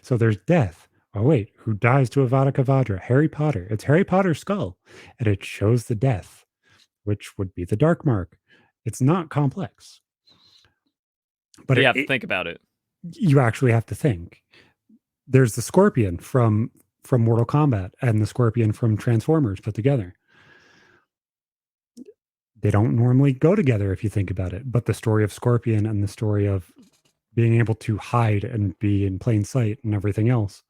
So there's death. Oh wait, who dies to Avada Kedavra? Harry Potter. It's Harry Potter's skull, and it shows the death, which would be the dark mark. It's not complex, but You have to think about it. you actually have to think. There's the scorpion from Mortal Kombat and the scorpion from Transformers put together. They don't normally go together if you think about it, but the story of Scorpion and the story of being able to hide and be in plain sight and everything else,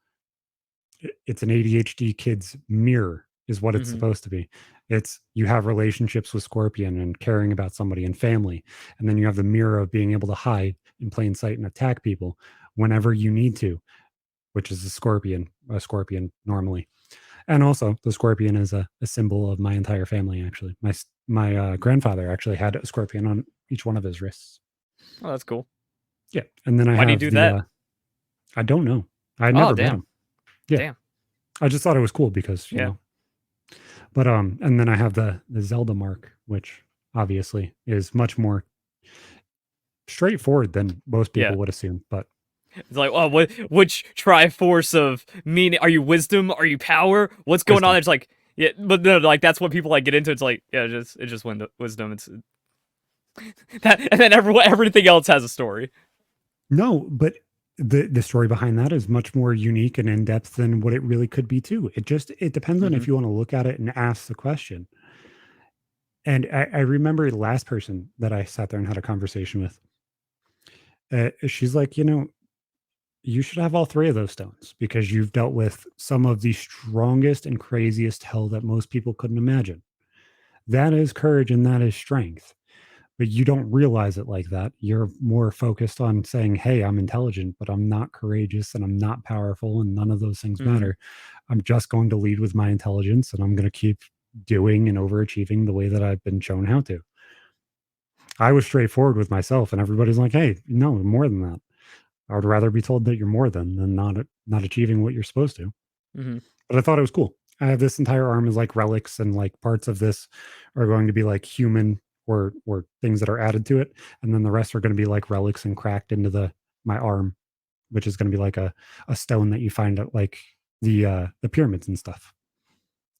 it's an ADHD kid's mirror is what it's hmm supposed to be. It's you have relationships with Scorpion and caring about somebody and family, and then you have the mirror of being able to hide in plain sight and attack people whenever you need to, which is a scorpion normally. And also, the scorpion is a symbol of my entire family. Actually, my grandfather actually had a scorpion on each one of his wrists. Oh, that's cool. Yeah, and then I Why do you have do the. that? I don't know. I Oh, never met damn. him. Yeah, Damn. I just thought it was cool because Yeah. But and then I have the Zelda mark, which obviously is much more straightforward than most Yeah. people would assume. But It's like, oh, which triforce of meaning? Are you wisdom? Are you power? What's going on? wisdom. It's like, yeah, but no, like that's what people like get into. It's like, yeah, it's just wisdom. It's that, and then everything else has a story. No, but the story behind that is much more unique and in depth than what it really could be too. It depends on hmm if you want to look at it and ask the question. And I remember the last person that I sat there and had a conversation with. She's like, you should have all three of those stones because you've dealt with some of the strongest and craziest hell that most people couldn't imagine. That is courage and that is strength. But you don't realize it like that. You're more focused on saying, hey, I'm intelligent, but I'm not courageous and I'm not powerful and none of those things hmm matter. I'm just going to lead with my intelligence and I'm going to keep doing and overachieving the way that I've been shown how to. I was straightforward with myself and everybody's like, hey, no, more than that. I would rather be told that you're more than not achieving what you're supposed to. hmm But I thought it was cool. I have this entire arm as like relics, and like parts of this are going to be like human or things that are added to it, and then the rest are going to be like relics and cracked into the my arm, which is going to be like a stone that you find at like the pyramids and stuff.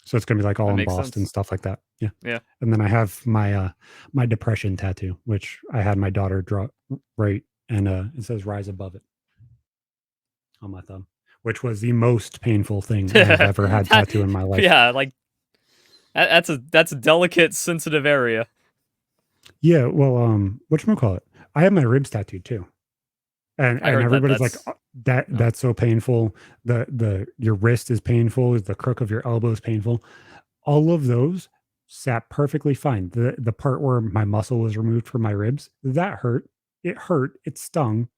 So it's going to be like all That makes embossed and sense. stuff like that. Yeah. Yeah. And then I have my depression tattoo, which I had my daughter draw right, and it says "Rise above it" on my thumb, which was the most painful thing I have ever had tattoo in my life. Yeah, like that's a delicate, sensitive area. Yeah, well, whatchamacallit? I have my ribs tattooed too. And I and heard that. everybody's like, That's that no. that's so painful. The your wrist is painful, the crook of your elbow is painful. All of those sat perfectly fine. The part where my muscle was removed from my ribs, that hurt. It hurt. It stung,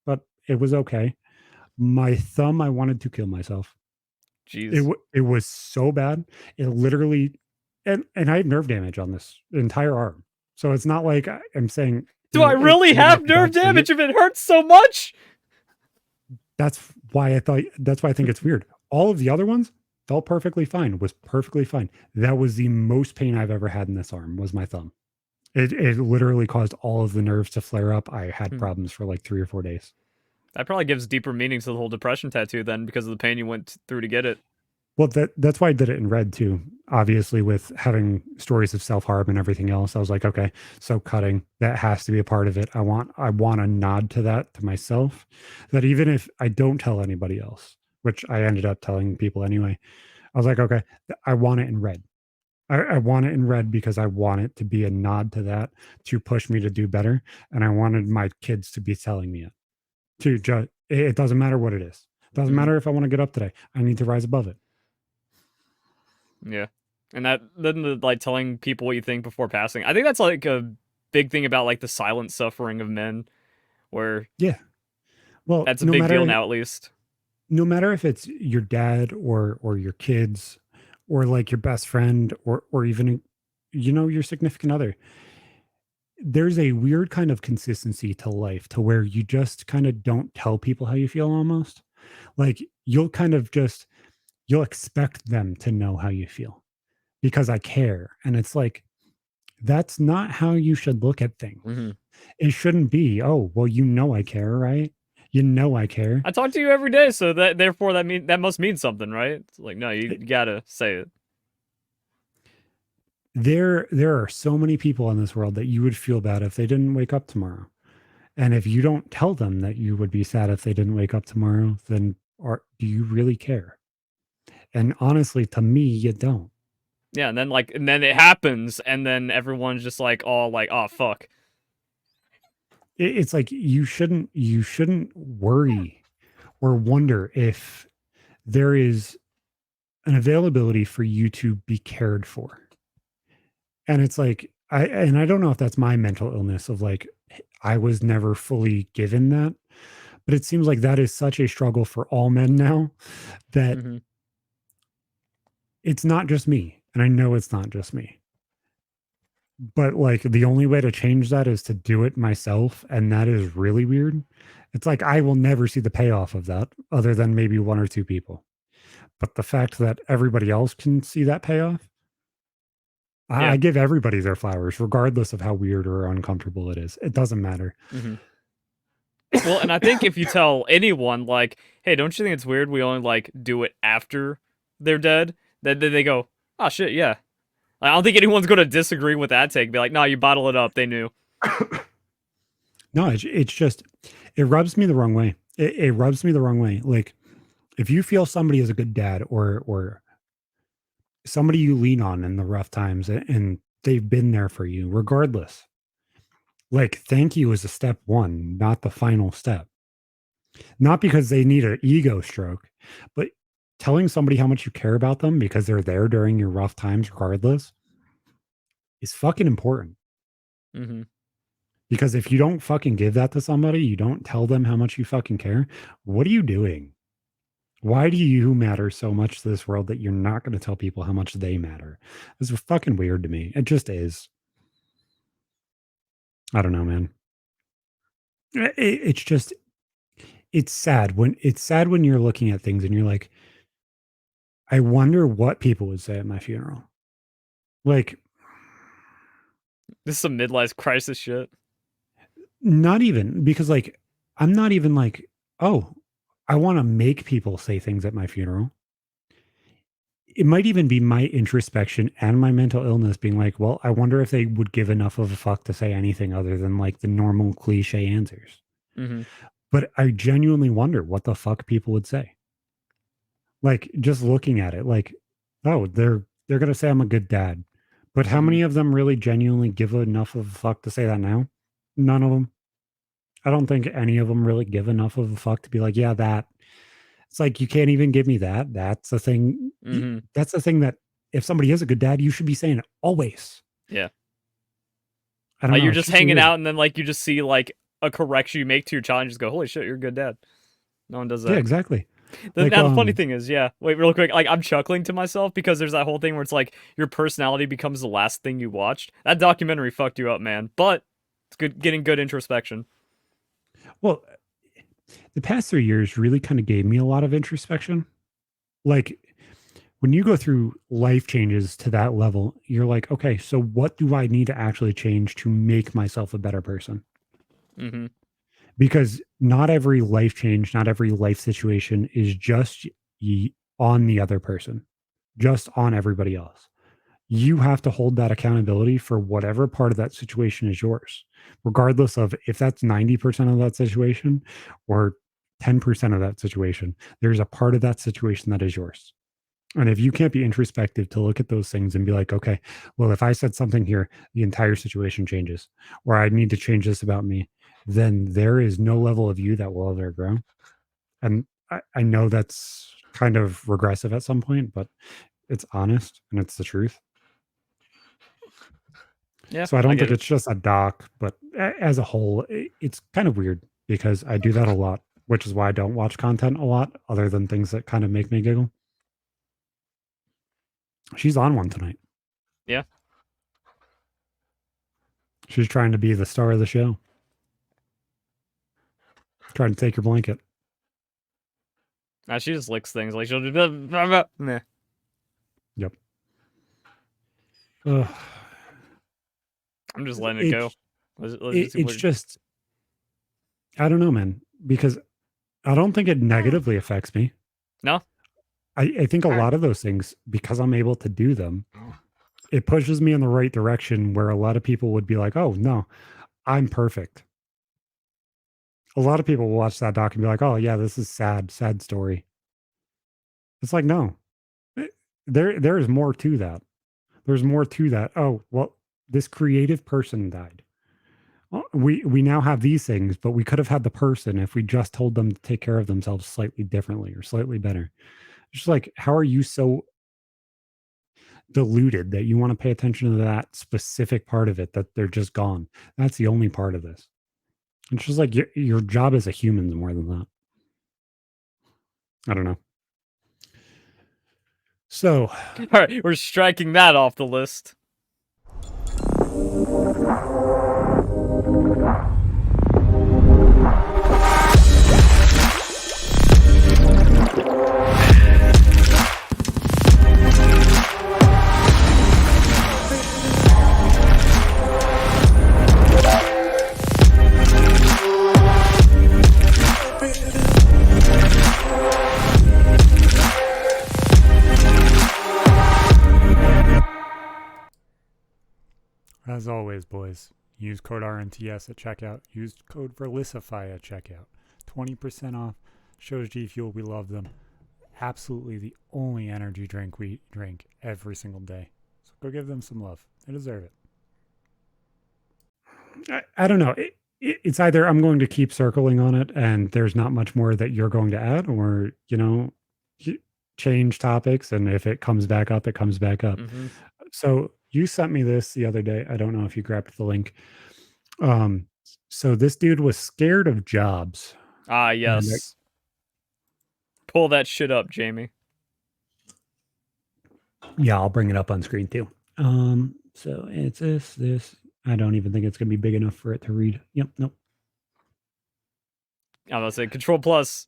but it was okay. My thumb, I wanted to kill myself. Jeez. It was so bad. It literally and I had nerve damage on this entire arm. So it's not like I'm saying, Do I really even have if you nerve don't see damage it. if it hurts so much? That's why I thought. That's why I think it's weird. All of the other ones felt perfectly fine. Was perfectly fine. That was the most pain I've ever had in this arm. Was my thumb. It literally caused all of the nerves to flare up. I had Hmm. problems for like 3 or 4 days. That probably gives deeper meaning to the whole depression tattoo then, because of the pain you went through to get it. Well, that's why I did it in red too. Obviously, with having stories of self harm and everything else, I was like, okay, so cutting that has to be a part of it. I want a nod to that to myself. That even if I don't tell anybody else, which I ended up telling people anyway, I was like, okay, I want it in red. I want it in red because I want it to be a nod to that to push me to do better, and I wanted my kids to be telling me it. To just, it doesn't matter what it is. It doesn't Hmm. matter if I want to get up today. I need to rise above it. Yeah. And that then the like telling people what you think before passing. I think that's like a big thing about like the silent suffering of men, where Yeah. Well, that's a big deal now at least. no matter if it's your dad or your kids or like your best friend or even your significant other, there's a weird kind of consistency to life to where you just kind of don't tell people how you feel almost. Like you'll kind of just you'll expect them to know how you feel because I care. And it's like that's not how you should look at things. Hmm. It shouldn't be, oh, well, I care, right? You know I care. I talk to you every day, so that therefore that must mean something, right? It's like, no, you gotta say it. There are so many people in this world that you would feel bad if they didn't wake up tomorrow. And if you don't tell them that you would be sad if they didn't wake up tomorrow, then do you really care? And honestly, to me, you don't. Yeah, and then it happens, and then everyone's just like all like, oh fuck. It's like you shouldn't worry or wonder if there is an availability for you to be cared for. And it's like I don't know if that's my mental illness of like I was never fully given that, but it seems like that is such a struggle for all men now that Hmm. it's not just me. And I know it's not just me. But like the only way to change that is to do it myself. And that is really weird. It's like I will never see the payoff of that other than maybe one or two people. But the fact that everybody else can see that payoff, I Yeah. give everybody their flowers, regardless of how weird or uncomfortable it is. It doesn't matter. Hmm. Well, and I think if you tell anyone like, hey, don't you think it's weird we only like do it after they're dead? Then they go, oh shit, yeah. I don't think anyone's gonna disagree with that take. Be like, no, you bottle it up. They knew. No, it's just, it rubs me the wrong way. It rubs me the wrong way. Like, if you feel somebody is a good dad or somebody you lean on in the rough times and they've been there for you regardless, like thank you is a step one, not the final step. Not because they need an ego stroke, but telling somebody how much you care about them because they're there during your rough times regardless is fucking important. Hmm. Because if you don't fucking give that to somebody, you don't tell them how much you fucking care, what are you doing? Why do you matter so much to this world that you're not going to tell people how much they matter? It's fucking weird to me. It just is. I don't know, man. It's just it's sad when you're looking at things and you're like, I wonder what people would say at my funeral. Like, This is some midlife crisis shit. not even because like I'm not even like, oh, I want to make people say things at my funeral. It might even be my introspection and my mental illness being like, well, I wonder if they would give enough of a fuck to say anything other than like the normal cliche answers. Hmm. But I genuinely wonder what the fuck people would say. Like just looking at it, like, oh, they're gonna say I'm a good dad. But how Hmm. many of them really genuinely give enough of a fuck to say that now? None of them. I don't think any of them really give enough of a fuck to be like, yeah, that. It's like you can't even give me that. That's the thing. Hmm. That's the thing that if somebody is a good dad, you should be saying it always. Yeah. I don't Like know. you're It's just just hanging weird. out, and then like you just see like a correction you make to your child, and just go, holy shit, you're a good dad. No one does Yeah, that. exactly. Like, Now the funny thing is, yeah. Wait, real quick. Like I'm chuckling to myself because there's that whole thing where it's like your personality becomes the last thing you watched. That documentary fucked you up, man. But it's good, getting good introspection. well, the past 3 years really kind of gave me a lot of introspection. Like, when you go through life changes to that level, you're like, okay, so what do I need to actually change to make myself a better person? Mm-hmm. Because not every life change, not every life situation is just on the other person, just on everybody else. You have to hold that accountability for whatever part of that situation is yours, regardless of if that's 90% of that situation or 10% of that situation. There's a part of that situation that is yours. And if you can't be introspective to look at those things and be like, okay, well, if I said something here, the entire situation changes, or I need to change this about me, then there is no level of you that will ever grow. And I know that's kind of regressive at some point, but it's honest and it's the truth. Yeah, So I I don't get think it. it's just a doc, but as a whole, it's kind of weird because I do that a lot, which is why I don't watch content a lot other than things that kind of make me giggle. She's on one tonight. Yeah. She's trying to be the star of the show, trying to take your blanket. Nah, she just licks things like she'll just blah, blah, blah. Meh. Yep. Ugh. I'm just letting it go. It's Let's just see it's what. just I don't know, man, because I don't think it negatively affects me. No. I think a lot of those things, because I'm able to do them, it pushes me in the right direction where a lot of people would be like, oh no, I'm perfect. A lot of people will watch that doc and be like, oh yeah, this is sad, sad story. It's like, no, eh, there is more to that. There's more to that. Oh, well, this creative person died. Well, we now have these things, but we could have had the person if we just told them to take care of themselves slightly differently or slightly better. It's just like, how are you so deluded that you want to pay attention to that specific part of it that they're just gone? That's the only part of this. It's just like your job as a human is more than that. I don't know. So, All right, we're striking that off the list. as always, boys, use code RMTS at checkout. Use code Verlisify at checkout. 20% off. Shows G Fuel. We love them. Absolutely the only energy drink we drink every single day. So go give them some love. They deserve it. I don't know. It's either I'm going to keep circling on it and there's not much more that you're going to add, or, change topics. And if it comes back up, it comes back up. Mm-hmm. So you sent me this the other day. I don't know if you grabbed the link. Um, so this dude was scared of jobs. Ah, And yes. Pull that shit up, Jamie. yeah, I'll bring it up on screen too. So it's this. I don't even think it's gonna be big enough for it to read. Yep, nope. I'm gonna say Control Plus.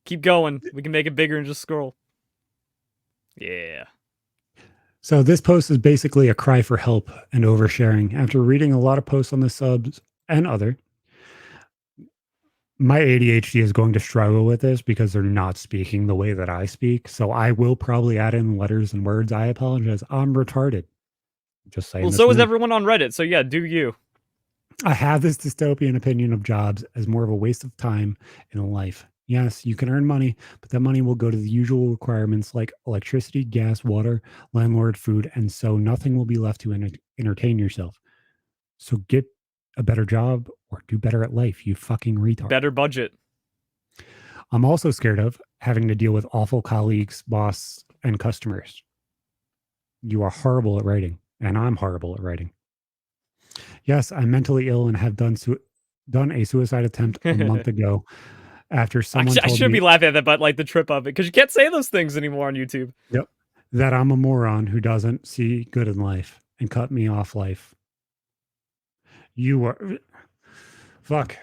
Keep going. We can make it bigger and just scroll. Yeah. So this post is basically a cry for help and oversharing. After reading a lot of posts on the subs and other, my ADHD is going to struggle with this because they're not speaking the way that I speak. So I will probably add in letters and words. I apologize. I'm retarded. Just saying Well, this so is now. everyone on Reddit. So yeah, do you? I have this dystopian opinion of jobs as more of a waste of time in life. Yes, you can earn money, but that money will go to the usual requirements like electricity, gas, water, landlord, food, and so nothing will be left to entertain yourself. So get a better job or do better at life, you fucking retard. Better budget. I'm also scared of having to deal with awful colleagues, boss, and customers. You are horrible at writing, and I'm horrible at writing. Yes, I'm mentally ill and have done a suicide attempt a month ago. after someone Actually, I told should be me, laughing at that, but like the trip of it, because you can't say those things anymore on YouTube. yep, that I'm a moron who doesn't see good in life and cut me off life. You are fuck.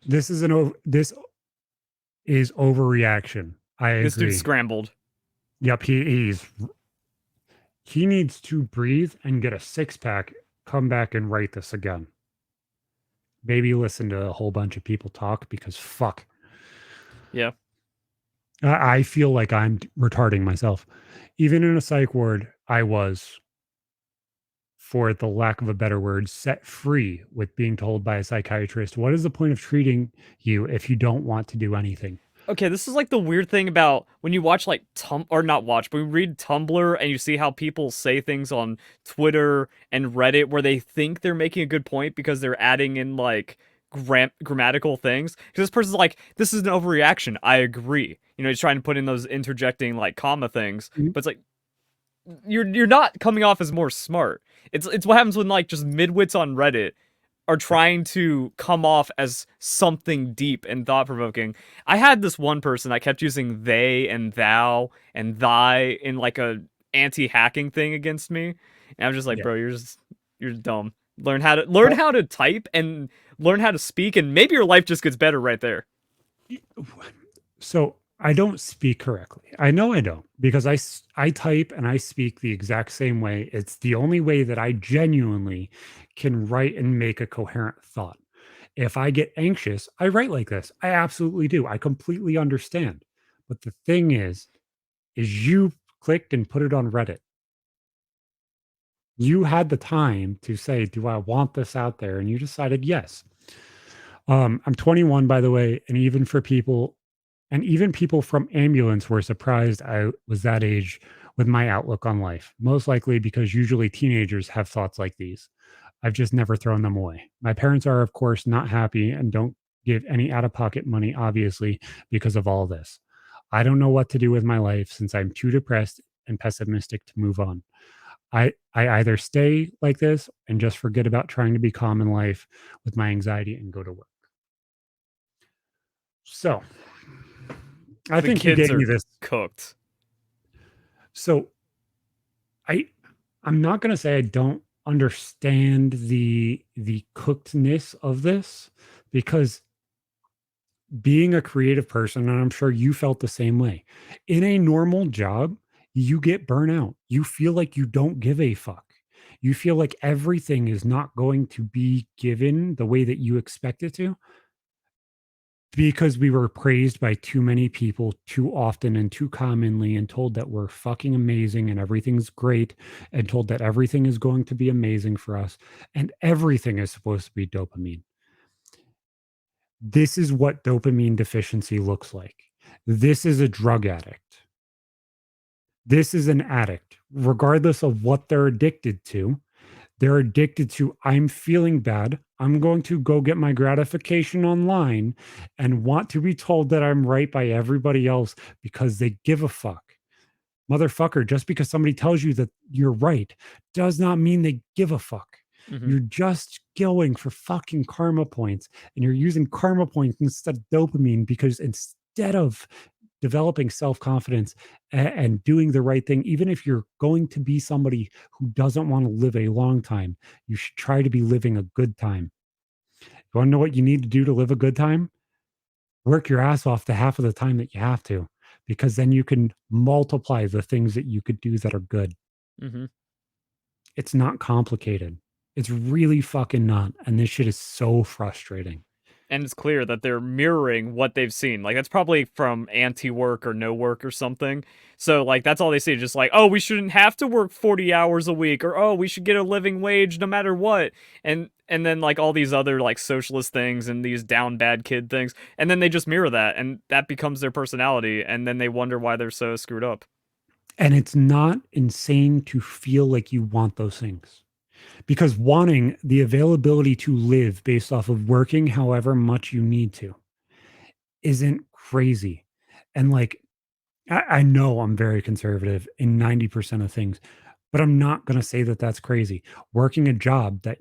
This is overreaction. I This dude's agree. scrambled. Yep, he needs to breathe and get a six pack, come back and write this again. Maybe listen to a whole bunch of people talk because fuck. Yeah. I feel like I'm retarding myself. Even in a psych ward, I was, for the lack of a better word, set free with being told by a psychiatrist, what is the point of treating you if you don't want to do anything? Okay, this is like the weird thing about when you watch like or not watch, but you read Tumblr and you see how people say things on Twitter and Reddit where they think they're making a good point because they're adding in like grammatical things. Because this person's like, this is an overreaction. I agree. You know, he's trying to put in those interjecting like comma things, Mm, but it's like you're not coming off as more smart. It's what happens when like just midwits on Reddit are trying to come off as something deep and thought provoking. I had this one person that kept using they and thou and thy in like a anti hacking thing against me, and I'm just like, yeah. bro, you're dumb. Learn how to type and learn how to speak, and maybe your life just gets better right there. So I don't speak correctly. I know I don't because I type and I speak the exact same way. It's the only way that I genuinely can write and make a coherent thought. If I get anxious, I write like this. I absolutely do. I completely understand. But the thing is you clicked and put it on Reddit. You had the time to say, "Do I want this out there?" And you decided yes. I'm 21, by the way, and even people from ambulance were surprised I was that age with my outlook on life. Most likely because usually teenagers have thoughts like these. I've just never thrown them away. My parents are, of course, not happy and don't give any out of pocket money, obviously, because of all this. I don't know what to do with my life since I'm too depressed and pessimistic to move on. I either stay like this and just forget about trying to be calm in life with my anxiety and go to work. So I The think you kids gave me are this. cooked. So I I'm not gonna say I don't understand the cookedness of this because being a creative person, and I'm sure you felt the same way. In a normal job, you get burnout. You feel like you don't give a fuck. You feel like everything is not going to be given the way that you expect it to because we were praised by too many people too often and too commonly and told that we're fucking amazing and everything's great and told that everything is going to be amazing for us and everything is supposed to be dopamine. This is what dopamine deficiency looks like. This is a drug addict. This is an addict, regardless of what they're addicted to. They're addicted to, I'm feeling bad. I'm going to go get my gratification online and want to be told that I'm right by everybody else because they give a fuck. Motherfucker, just because somebody tells you that you're right does not mean they give a fuck. Hmm. You're just going for fucking karma points and you're using karma points instead of dopamine because instead of developing self-confidence and doing the right thing, even if you're going to be somebody who doesn't want to live a long time, you should try to be living a good time. You want to know what you need to do to live a good time? Work your ass off the half of the time that you have to, because then you can multiply the things that you could do that are good. Hmm. It's not complicated. It's really fucking not. And this shit is so frustrating. And it's clear that they're mirroring what they've seen. Like that's probably from anti-work or no work or something. So like that's all they see, just like, oh, we shouldn't have to work 40 hours a week, or oh, we should get a living wage no matter what. And then like all these other like socialist things and these down bad kid things. And then they just mirror that and that becomes their personality, and then they wonder why they're so screwed up. And it's not insane to feel like you want those things, because wanting the availability to live based off of working however much you need to isn't crazy. And like, I know I'm very conservative in 90% of things, but I'm not going to say that that's crazy. Working a job that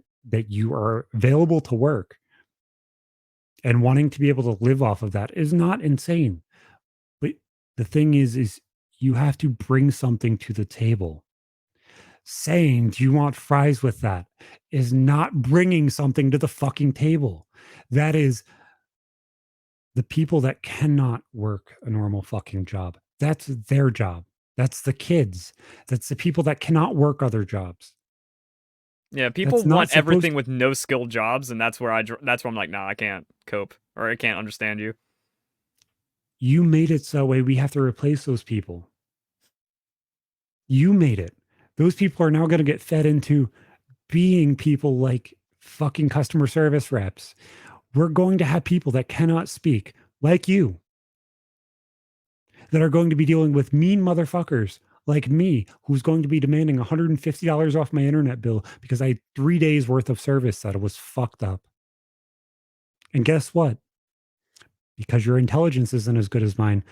you are available to work and wanting to be able to live off of that is not insane. But the thing is you have to bring something to the table. Saying, "Do you want fries with that?" is not bringing something to the fucking table. That is the people that cannot work a normal fucking job. That's their job. That's the kids. That's the people that cannot work other jobs. Yeah, people That's not want supposed everything with no skill jobs, and that's where that's where I'm like, nah, I can't cope or I can't understand you. You made it so way we have to replace those people. You made it. Those people are now going to get fed into being people like fucking customer service reps. We're going to have people that cannot speak, like you, that are going to be dealing with mean motherfuckers like me, who's going to be demanding $150 off my internet bill because I had 3 days worth of service that was fucked up. And guess what? Because your intelligence isn't as good as mine,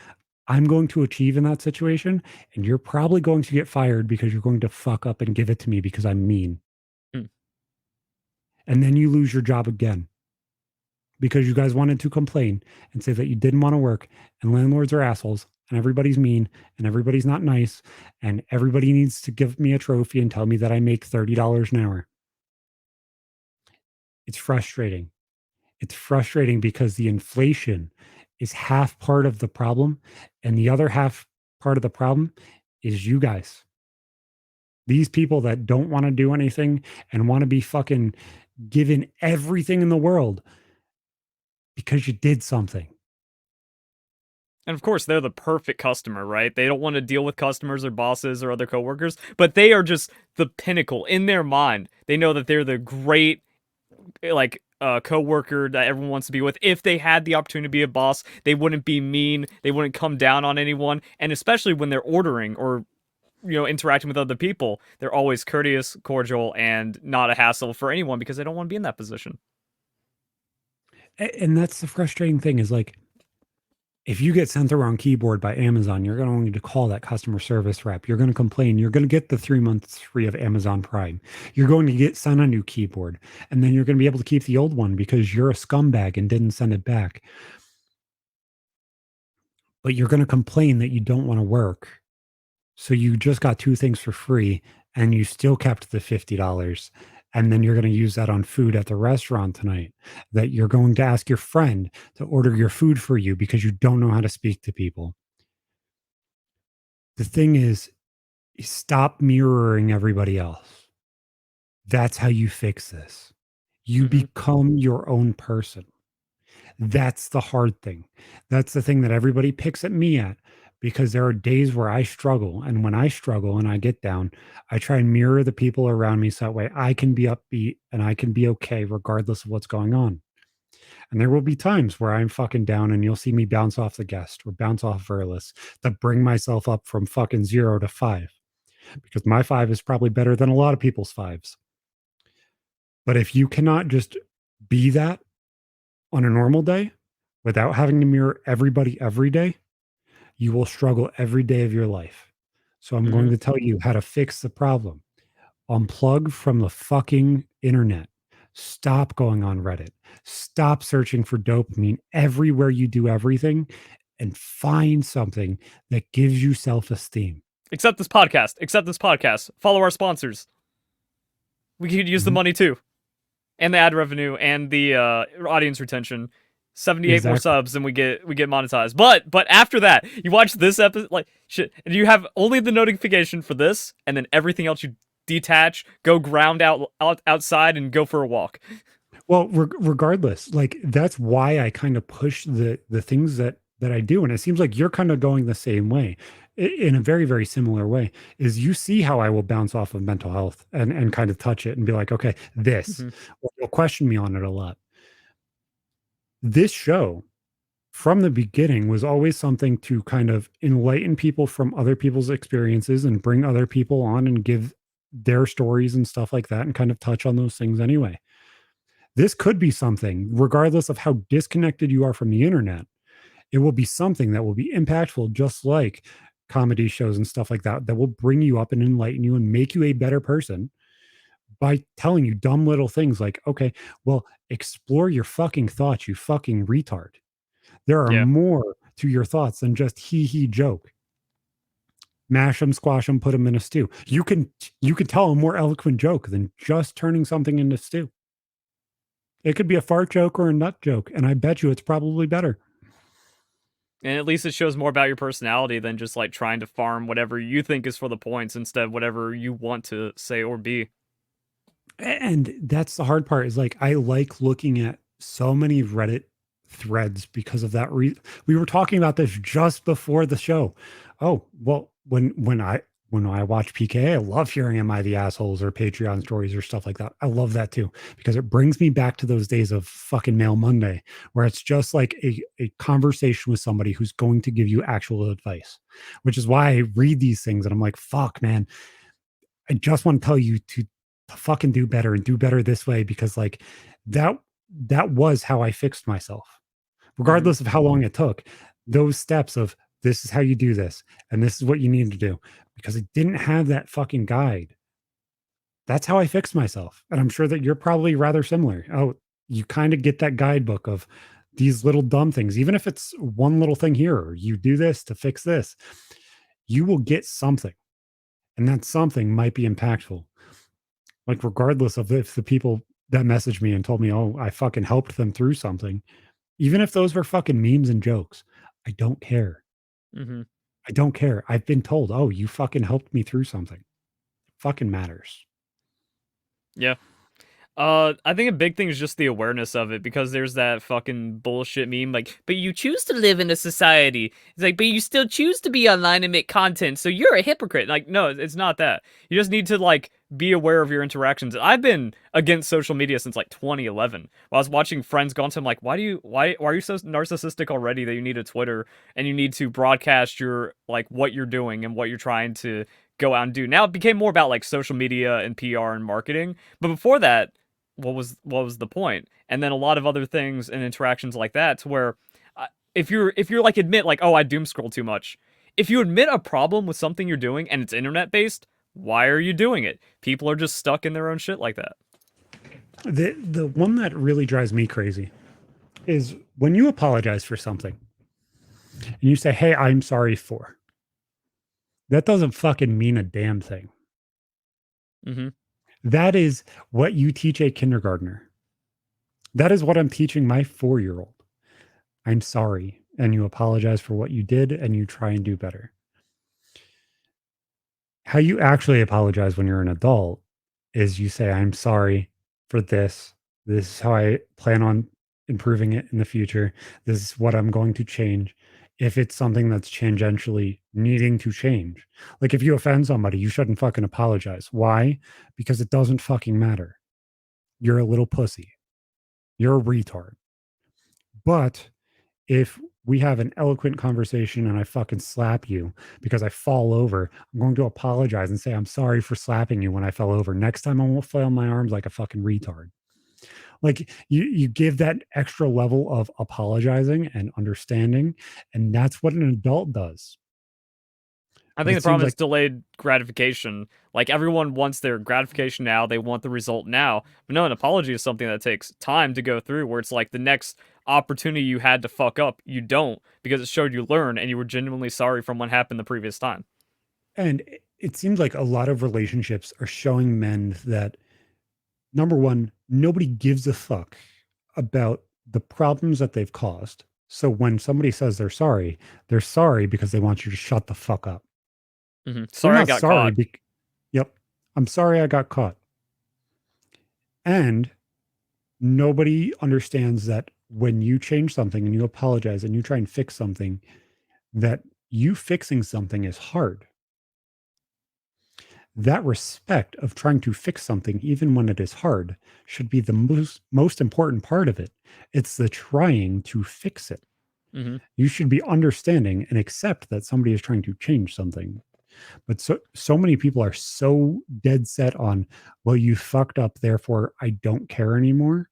I'm going to achieve in that situation. And you're probably going to get fired because you're going to fuck up and give it to me because I'm mean. Hmm. And then you lose your job again because you guys wanted to complain and say that you didn't want to work and landlords are assholes and everybody's mean and everybody's not nice and everybody needs to give me a trophy and tell me that I make $30 an hour. It's frustrating. It's frustrating because the inflation is half part of the problem and the other half part of the problem is you guys. These people that don't want to do anything and want to be fucking given everything in the world because you did something. And of course, they're the perfect customer, right? They don't want to deal with customers or bosses or other coworkers, but they are just the pinnacle in their mind. They know that they're the great, like, coworker that everyone wants to be with. If they had the opportunity to be a boss, they wouldn't be mean. They wouldn't come down on anyone. And especially when they're ordering or interacting with other people, they're always courteous, cordial, and not a hassle for anyone because they don't want to be in that position. And that's the frustrating thing is like, if you get sent the wrong keyboard by Amazon, you're going to need to call that customer service rep. You're going to complain. You're going to get the 3 months free of Amazon Prime. You're going to get sent a new keyboard. And then you're going to be able to keep the old one because you're a scumbag and didn't send it back. But you're going to complain that you don't want to work. So you just got two things for free and you still kept the $50. And then you're going to use that on food at the restaurant tonight. That you're going to ask your friend to order your food for you because you don't know how to speak to people. The thing is, stop mirroring everybody else. That's how you fix this. You Mm-hmm. become your own person. That's the hard thing. That's the thing that everybody picks at me at because there are days where I struggle. And when I struggle and I get down, I try and mirror the people around me so that way I can be upbeat and I can be okay regardless of what's going on. And there will be times where I'm fucking down and you'll see me bounce off the guest or bounce off Verlis to bring myself up from fucking 0 to 5 because my 5 is probably better than a lot of people's 5s. But if you cannot just be that on a normal day without having to mirror everybody every day, you will struggle every day of your life. So I'm Mm-hmm. going to tell you how to fix the problem. Unplug from the fucking internet. Stop going on Reddit. Stop searching for dopamine everywhere you do everything and find something that gives you self esteem. Accept this podcast. Accept this podcast. Follow our sponsors. We could use the money too, and the ad revenue and the audience retention. 78 more Exactly. subs and we get monetized. But after that, you watch this episode like shit, and you have only the notification for this, and then everything else you detach, go ground outside, and go for a walk. Well, regardless, like that's why I kind of push the things that I do, and it seems like you're kind of going the same way, in a very very similar way. Is you see how I will bounce off of mental health and kind of touch it and be like, okay, this, Mm-hmm. or you'll question me on it a lot. This show from the beginning was always something to kind of enlighten people from other people's experiences and bring other people on and give their stories and stuff like that and kind of touch on those things anyway. This could be something, regardless of how disconnected you are from the internet, it will be something that will be impactful, just like comedy shows and stuff like that, that will bring you up and enlighten you and make you a better person by telling you dumb little things like, okay, well, explore your fucking thoughts, you fucking retard. There are Yeah. more to your thoughts than just he joke. Mash them, squash them, put them in a stew. You can tell a more eloquent joke than just turning something into stew. It could be a fart joke or a nut joke, and I bet you it's probably better. And at least it shows more about your personality than just like trying to farm whatever you think is for the points instead of whatever you want to say or be. And that's the hard part is like I like looking at so many Reddit threads because of that we were talking about this just before the show. Oh, well, when I watch PK, I love hearing Am I the Assholes or Patreon stories or stuff like that. I love that too, because it brings me back to those days of fucking Mail Monday, where it's just like a conversation with somebody who's going to give you actual advice, which is why I read these things and I'm like, fuck, man, I just want to tell you to fucking do better and do better this way because like that that was how I fixed myself. Hmm. Regardless of how long it took. Those steps of this is how you do this and this is what you need to do because I didn't have that fucking guide. That's how I fixed myself. And I'm sure that you're probably rather similar. Oh, you kind of get that guidebook of these little dumb things, even if it's one little thing here, or you do this to fix this, you will get something. And that something might be impactful. Like, regardless of if the people that messaged me and told me, "Oh, I fucking helped them through something," even if those were fucking memes and jokes, I don't care. Hmm. I don't care. I've been told, "Oh, you fucking helped me through something." Fucking matters. Yeah. I think a big thing is just the awareness of it because there's that fucking bullshit meme like, but you choose to live in a society. It's like, but you still choose to be online and make content, so you're a hypocrite. Like, no, it's not that. You just need to like be aware of your interactions. I've been against social media since like 2011. While I was watching Friends Gone, I'm like, why are you so narcissistic already that you need a Twitter and you need to broadcast your like what you're doing and what you're trying to go out and do. Now it became more about like social media and PR and marketing. But before that, what was the point? And then a lot of other things and interactions like that to where if you're like admit like, oh, I doom scroll too much. If you admit a problem with something you're doing and it's internet based, why are you doing it? People are just stuck in their own shit like that. The one that really drives me crazy is when you apologize for something and you say, "Hey, I'm sorry for." That doesn't fucking mean a damn thing. Mm-hmm. That is what you teach a kindergartner. That is what I'm teaching my 4-year-old. I'm sorry. And you apologize for what you did and you try and do better. How you actually apologize when you're an adult is you say, I'm sorry for this. This is how I plan on improving it in the future. This is what I'm going to change. If it's something that's tangentially needing to change, like if you offend somebody, you shouldn't fucking apologize. Why? Because it doesn't fucking matter. You're a little pussy. You're a retard. But if we have an eloquent conversation and I fucking slap you because I fall over, I'm going to apologize and say, I'm sorry for slapping you when I fell over. Next time I won't flail my arms like a fucking retard. Like you give that extra level of apologizing and understanding. And that's what an adult does. I But think it the seems problem is like, delayed gratification. Like everyone wants their gratification now, they want the result now. But no, an apology is something that takes time to go through where it's like the next opportunity you had to fuck up, you don't because it showed you learn and you were genuinely sorry from what happened the previous time. and it seems like a lot of relationships are showing men that number one, nobody gives a fuck about the problems that they've caused. So when somebody says they're sorry because they want you to shut the fuck up. They're Sorry I not got sorry. caught. Yep. I'm sorry I got caught. And nobody understands that when you change something and you apologize and you try and fix something, that you fixing something is hard. That respect of trying to fix something, even when it is hard, should be the most important part of it. It's the trying to fix it. Hmm. You should be understanding and accept that somebody is trying to change something. But so many people are so dead set on, well, you fucked up, therefore I don't care anymore.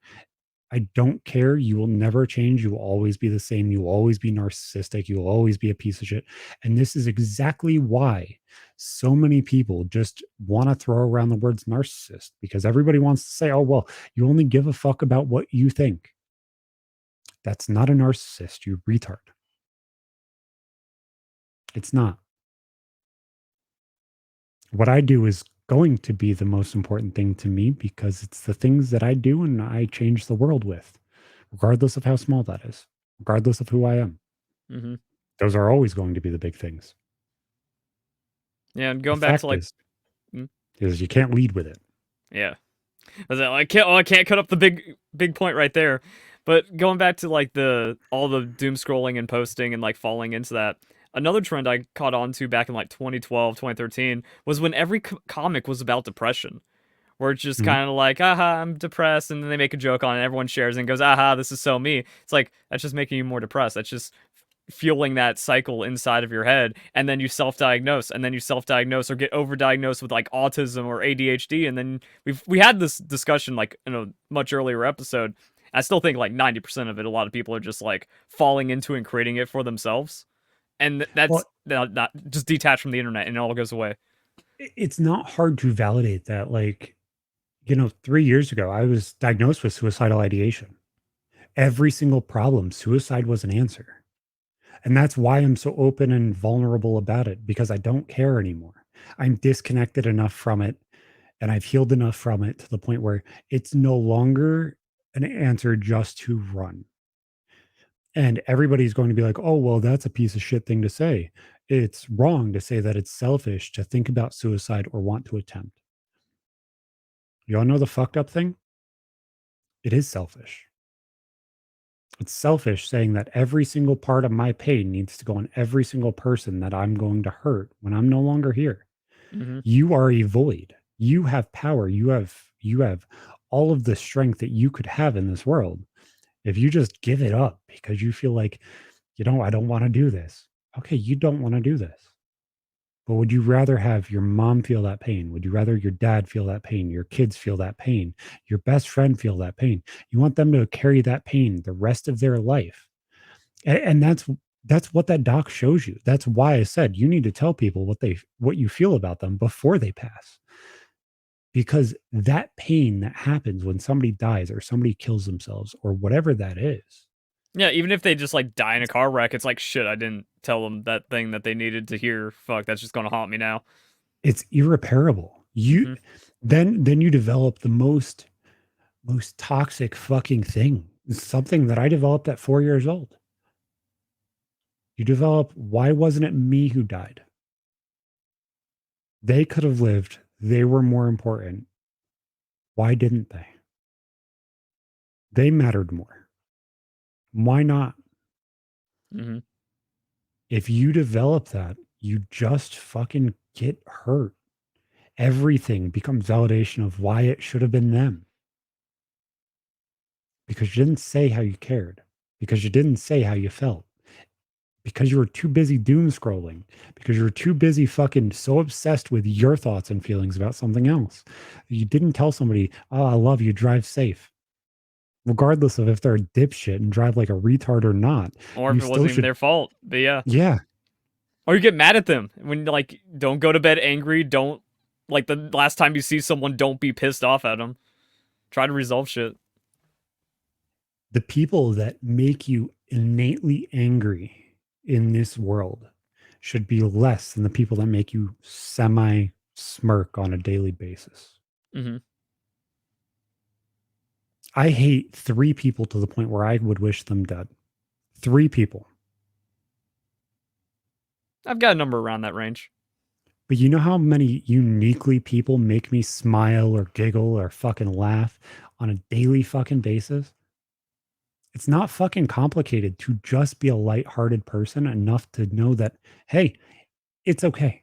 I don't care. You will never change. You will always be the same. You will always be narcissistic. You will always be a piece of shit. And this is exactly why so many people just want to throw around the words narcissist, because everybody wants to say, oh, well, you only give a fuck about what you think. That's not a narcissist, you retard. It's not. What I do is going to be the most important thing to me because it's the things that I do and I change the world with, regardless of how small that is, regardless of who I am. Mm-hmm. Those are always going to be the big things. Yeah, and The going back to fact like, mm, is you can't lead with it. yeah, I can't cut up the big point right there. But going back to like the all the doom scrolling and posting and like falling into that. Another trend I caught on to back in like 2012, 2013 was when every comic was about depression. Where it's just Mhm. kind of like, aha, I'm depressed, and then they make a joke on it, everyone shares and goes, aha, this is so me. It's like that's just making you more depressed. That's just fueling that cycle inside of your head, and then you self-diagnose, and then you self-diagnose or get overdiagnosed with like autism or ADHD, and then we had this discussion like in a much earlier episode. I still think like 90% of it, a lot of people are just like falling into and creating it for themselves, and Well, that's not just detached from the internet, and it all goes away. it's not hard to validate that. Like, 3 years ago, I was diagnosed with suicidal ideation. Every single problem, suicide was an answer. And that's why I'm so open and vulnerable about it, because I don't care anymore. I'm disconnected enough from it and I've healed enough from it to the point where it's no longer an answer just to run. And everybody's going to be like, oh, well, that's a piece of shit thing to say. It's wrong to say that it's selfish to think about suicide or want to attempt. You all know the fucked up thing? It is selfish. It's selfish saying that every single part of my pain needs to go on every single person that I'm going to hurt when I'm no longer here. Mm-hmm. You are a void. You have power. You have all of the strength that you could have in this world. If you just give it up because you feel like, I don't want to do this. Okay, you don't want to do this. But would you rather have your mom feel that pain? Would you rather your dad feel that pain? Your kids feel that pain? Your best friend feel that pain? You want them to carry that pain the rest of their life. And that's what that doc shows you. That's why I said you need to tell people what you feel about them before they pass. Because that pain that happens when somebody dies or somebody kills themselves or whatever that is, Yeah, even if they just like die in a car wreck, it's like shit. I didn't tell them that thing that they needed to hear. Fuck, that's just gonna haunt me now. it's irreparable. You Mm-hmm. then you develop the most toxic fucking thing. It's something that I developed at 4 years old. You develop, why wasn't it me who died? They could have lived. They were more important. Why didn't they? They mattered more. Why not? Mm-hmm. If you develop that, you just fucking get hurt. Everything becomes validation of why it should have been them. Because you didn't say how you cared. Because you didn't say how you felt. Because you were too busy doom scrolling. Because you were too busy fucking so obsessed with your thoughts and feelings about something else. You didn't tell somebody, oh, I love you, drive safe. Regardless of if they're a dipshit and drive like a retard or not, Or you if it still wasn't even should. their fault, but yeah. Yeah. Or you get mad at them when like don't go to bed angry. Don't like the last time you see someone, don't be pissed off at them. Try to resolve shit. The people that make you innately angry in this world should be less than the people that make you semi smirk on a daily basis. Mm-hmm. I hate 3 people to the point where I would wish them dead. 3 people. I've got a number around that range. But you know how many uniquely people make me smile or giggle or fucking laugh on a daily fucking basis? It's not fucking complicated to just be a lighthearted person enough to know that, hey, it's okay.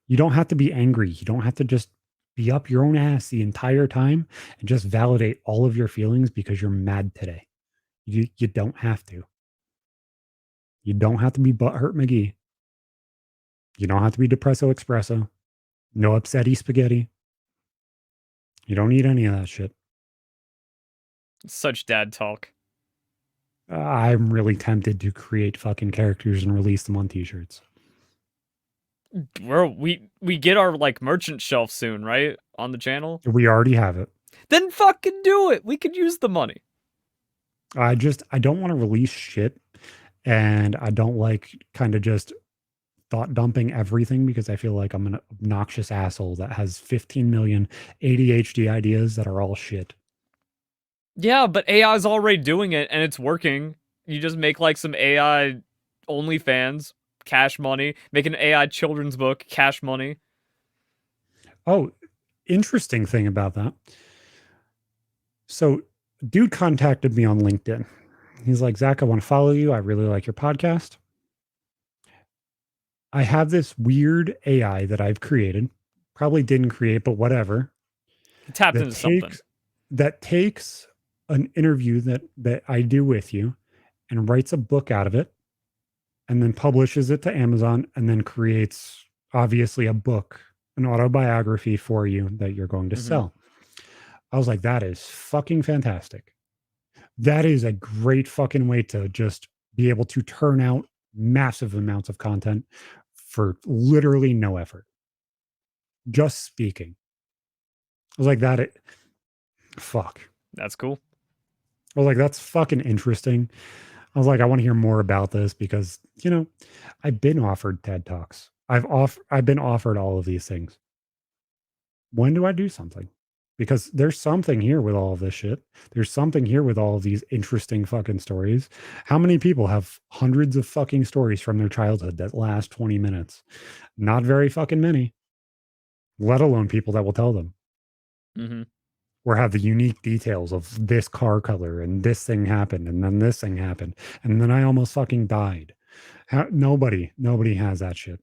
You don't have to be angry. You don't have to just be up your own ass the entire time and just validate all of your feelings because you're mad today. You don't have to. You don't have to be butthurt McGee. You don't have to be depresso espresso. No upsetty spaghetti. You don't need any of that shit. Such dad talk. I'm really tempted to create fucking characters and release them on t-shirts. We get our like merchant shelf soon, right? On the channel. We already have it. Then fucking do it. We could use the money. I don't want to release shit, and I don't like kind of just thought dumping everything because I feel like I'm an obnoxious asshole that has 15 million ADHD ideas that are all shit. Yeah, but AI is already doing it and it's working. You just make like some AI OnlyFans, cash money. Make an AI children's book, cash money. Oh, interesting thing about that. So, dude contacted me on LinkedIn. He's like, Zach, I want to follow you. I really like your podcast. I have this weird AI that I've created, probably didn't create, but whatever, He tapped that into something. takes an interview that I do with you and writes a book out of it and then publishes it to Amazon and then creates obviously a book, an autobiography for you that you're going to Mm-hmm. sell. I was like, that is fucking fantastic. That is a great fucking way to just be able to turn out massive amounts of content for literally no effort. Just speaking. I was like, fuck. That's cool. I was like, that's fucking interesting. I was like, I want to hear more about this because, I've been offered TED Talks. I've been offered all of these things. When do I do something? Because there's something here with all of this shit. There's something here with all of these interesting fucking stories. How many people have hundreds of fucking stories from their childhood that last 20 minutes? Not very fucking many, let alone people that will tell them Mm-hmm. or have the unique details of this car color and this thing happened and then this thing happened and then I almost fucking died. Nobody has that shit.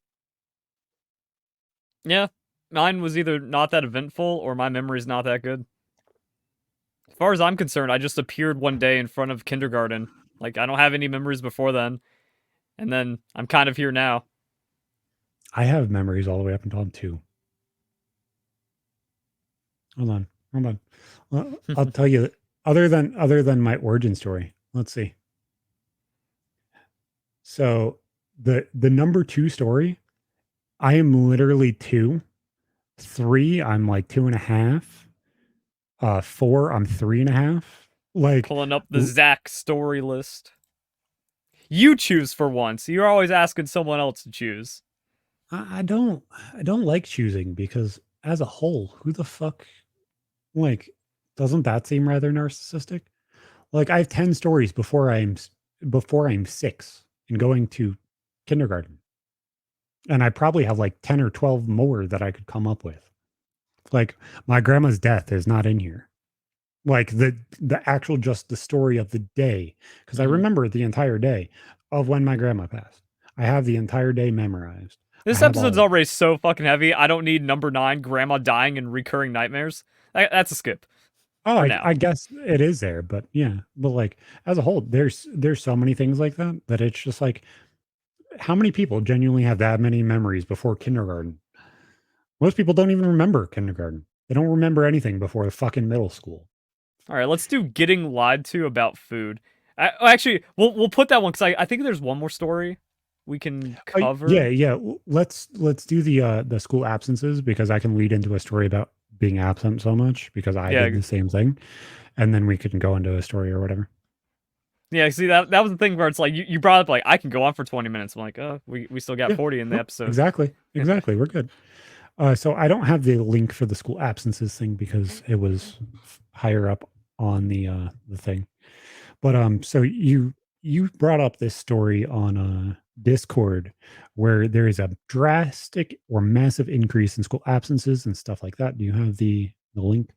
Yeah. Mine was either not that eventful or my memory's not that good. As far as I'm concerned, I just appeared one day in front of kindergarten. Like, I don't have any memories before then. And then I'm kind of here now. I have memories all the way up until I'm 2. Hold on. I'll tell you. Other than my origin story. Let's see. So the number 2 story, I am literally 2. 3, I'm like 2.5. 4, I'm 3.5. Like, Pulling up the Zach story list. You choose for once. You're always asking someone else to choose. I don't like choosing because as a whole, who the fuck, like, doesn't that seem rather narcissistic? Like, I have 10 stories before I'm 6 and going to kindergarten. And I probably have like 10 or 12 more that I could come up with. Like, my grandma's death is not in here. Like, the actual just the story of the day, because I Mm-hmm. remember the entire day of when my grandma passed. I have the entire day memorized. I This have episode's all of it. already so fucking heavy. I don't need number 9, grandma dying and recurring nightmares. That's a skip Oh, for I now. guess it is there, but yeah. But like as a whole, there's so many things like that that it's just like how many people genuinely have that many memories before kindergarten? Most people don't even remember kindergarten. They don't remember anything before the fucking middle school. All right, let's do getting lied to about food. Actually, we'll put that one because I think there's one more story we can Yeah, cover. yeah. Let's do the school absences because I can lead into a story about being absent so much because I Yeah, did the same thing, and then we can go into a story or whatever. yeah. See that was the thing where it's like you brought up like I can go on for 20 minutes. I'm like, oh, we still got Yeah. 40 in the Nope. episode. Exactly. Exactly. We're good. So I don't have the link for the school absences thing because it was higher up on the thing. But so you brought up this story on Discord where there is a drastic or massive increase in school absences and stuff like that. Do you have the link?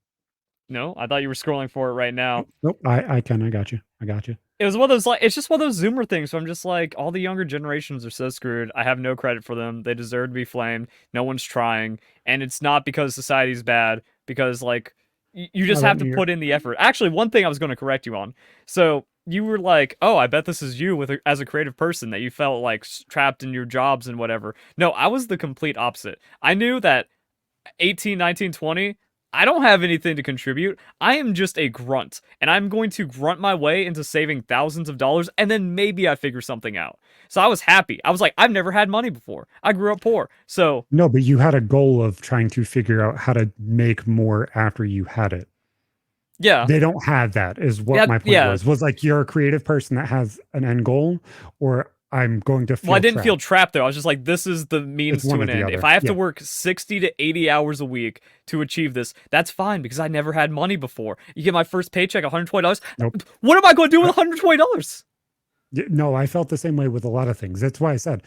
No, I thought you were scrolling for it right now. Nope. Nope. I got you. I got you. It was one of those like it's just one of those Zoomer things. So I'm just like, all the younger generations are so screwed. I have no credit for them. They deserve to be flamed. No one's trying, and it's not because society's bad. Because like you Oh, just let have to me put in the effort. Actually, one thing I was going to correct you on. So you were like, oh, I bet this is you as a creative person that you felt like trapped in your jobs and whatever. No, I was the complete opposite. I knew that 18, 19, 20, I don't have anything to contribute. I am just a grunt, and I'm going to grunt my way into saving thousands of dollars, and then maybe I figure something out. So I was happy. I was like, I've never had money before. I grew up poor. So No, but you had a goal of trying to figure out how to make more after you had it. yeah, They don't have that, is what yeah, my point yeah. was like you're a creative person that has an end goal, or I'm going to Well, I feel didn't feel trapped. trapped though. I was just like, this is the It's means one to or an the end. If other. I have to Yeah. work 60 to 80 hours a week to achieve this, that's fine because I never had money before. You get my first paycheck, $120. Nope. What am I going to do with $120? No, I felt the same way with a lot of things. That's why I said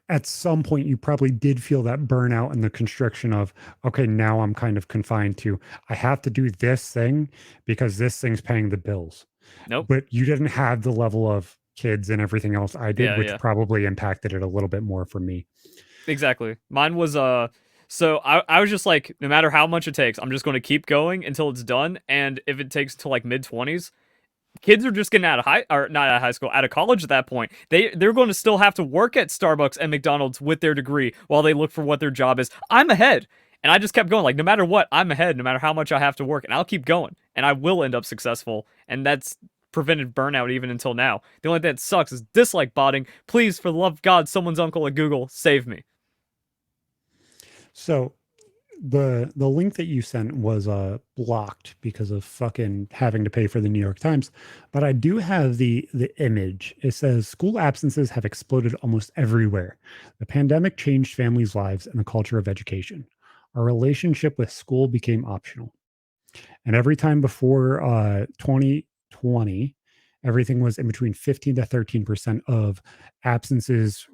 at some point you probably did feel that burnout and the constriction of, okay, now I'm kind of confined to, I have to do this thing because this thing's paying the bills. Nope. But you didn't have the level of kids and everything else I did, Yeah, which yeah. probably impacted it a little bit more for me. Exactly. Mine was so I was just like, no matter how much it takes, I'm just going to keep going until it's done. And if it takes till like mid 20s, kids are just getting out of high or not out of high school, out of college at that point. They're going to still have to work at Starbucks and McDonald's with their degree while they look for what their job is. I'm ahead. And I just kept going. Like, no matter what, I'm ahead, no matter how much I have to work. And I'll keep going. And I will end up successful. And that's prevented burnout even until now. The only thing that sucks is dislike botting. Please, for the love of God, someone's uncle at Google, save me. So the link that you sent was blocked because of fucking having to pay for the New York Times, but I do have the image. It says school absences have exploded almost everywhere. The pandemic changed families' lives and the culture of education. Our relationship with school became optional, and every time before 2020, everything was in between 15 to 13% of absences,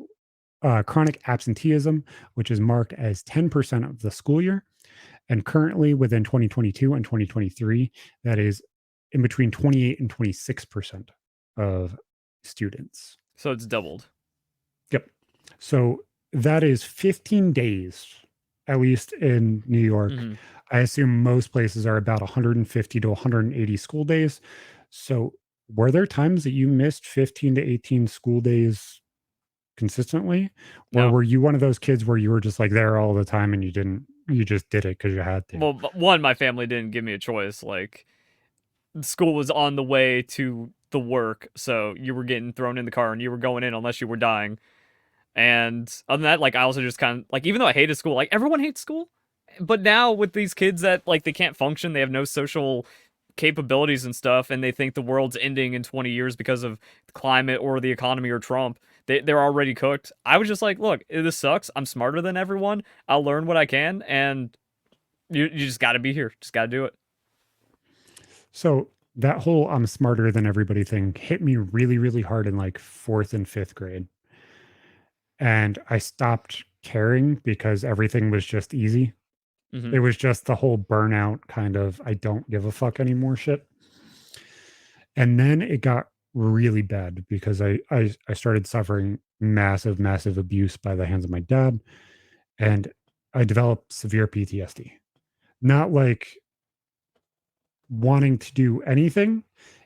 chronic absenteeism, which is marked as 10% of the school year. And currently within 2022 and 2023, that is in between 28 and 26% of students. So it's doubled. Yep. So that is 15 days, at least in New York. Mm-hmm. I assume most places are about 150 to 180 school days. So were there times that you missed 15 to 18 school days consistently? Or No. were you one of those kids where you were just like there all the time and you just did it because you had to? Well, one, my family didn't give me a choice. Like, school was on the way to the work, so you were getting thrown in the car and you were going in unless you were dying. And other than that, like, I also just kind of like, even though I hated school, like everyone hates school, but now with these kids that like they can't function, they have no social capabilities and stuff, and they think the world's ending in 20 years because of climate or the economy or Trump. They're already cooked. I was just like, look, this sucks. I'm smarter than everyone. I'll learn what I can, and you just got to be here. Just got to do it. So that whole I'm smarter than everybody thing hit me really, really hard in like fourth and fifth grade. And I stopped caring because everything was just easy. Hmm. It was just the whole burnout kind of I don't give a fuck anymore shit. And then it got really bad because I started suffering massive, massive abuse by the hands of my dad. And I developed severe PTSD. Not like wanting to do anything.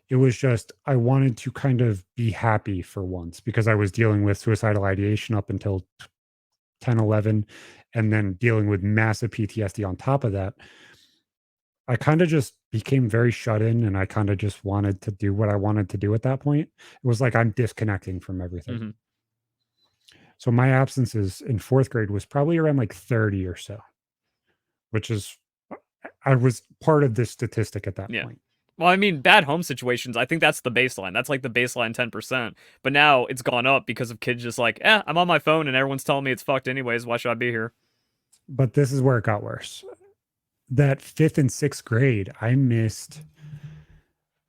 It was just I wanted to kind of be happy for once because I was dealing with suicidal ideation up until 10, 11, and then dealing with massive PTSD on top of that. I kind of just became very shut in and I kind of just wanted to do what I wanted to do at that point. It was like I'm disconnecting from everything. Hmm. So my absences in fourth grade was probably around like 30 or so, which is, I was part of this statistic at that Yeah. point. Well, I mean, bad home situations, I think that's the baseline. That's like the baseline 10%. But now it's gone up because of kids just like, I'm on my phone and everyone's telling me it's fucked anyways. Why should I be here? But this is where it got worse. That fifth and sixth grade, I missed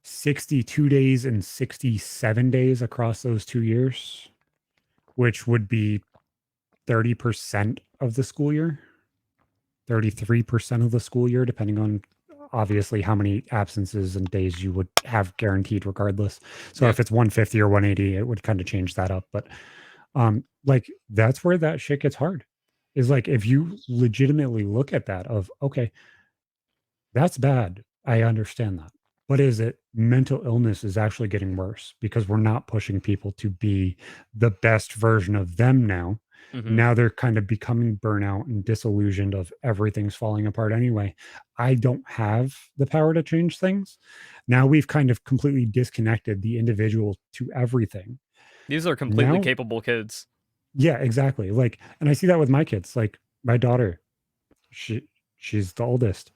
62 days and 67 days across those 2 years, which would be 30% of the school year, 33% of the school year, depending on obviously how many absences and days you would have guaranteed regardless. So Yeah. if it's 150 or 180, it would kind of change that up. But like that's where that shit gets hard. Is like if you legitimately look at that of okay, that's bad. I understand that. But is it mental illness is actually getting worse because we're not pushing people to be the best version of them now. Mm-hmm. Now they're kind of becoming burnout and disillusioned of everything's falling apart anyway. I don't have the power to change things. Now we've kind of completely disconnected the individual to everything. These are completely Now, capable kids. yeah, exactly. Like, and I see that with my kids. Like my daughter, she's the oldest,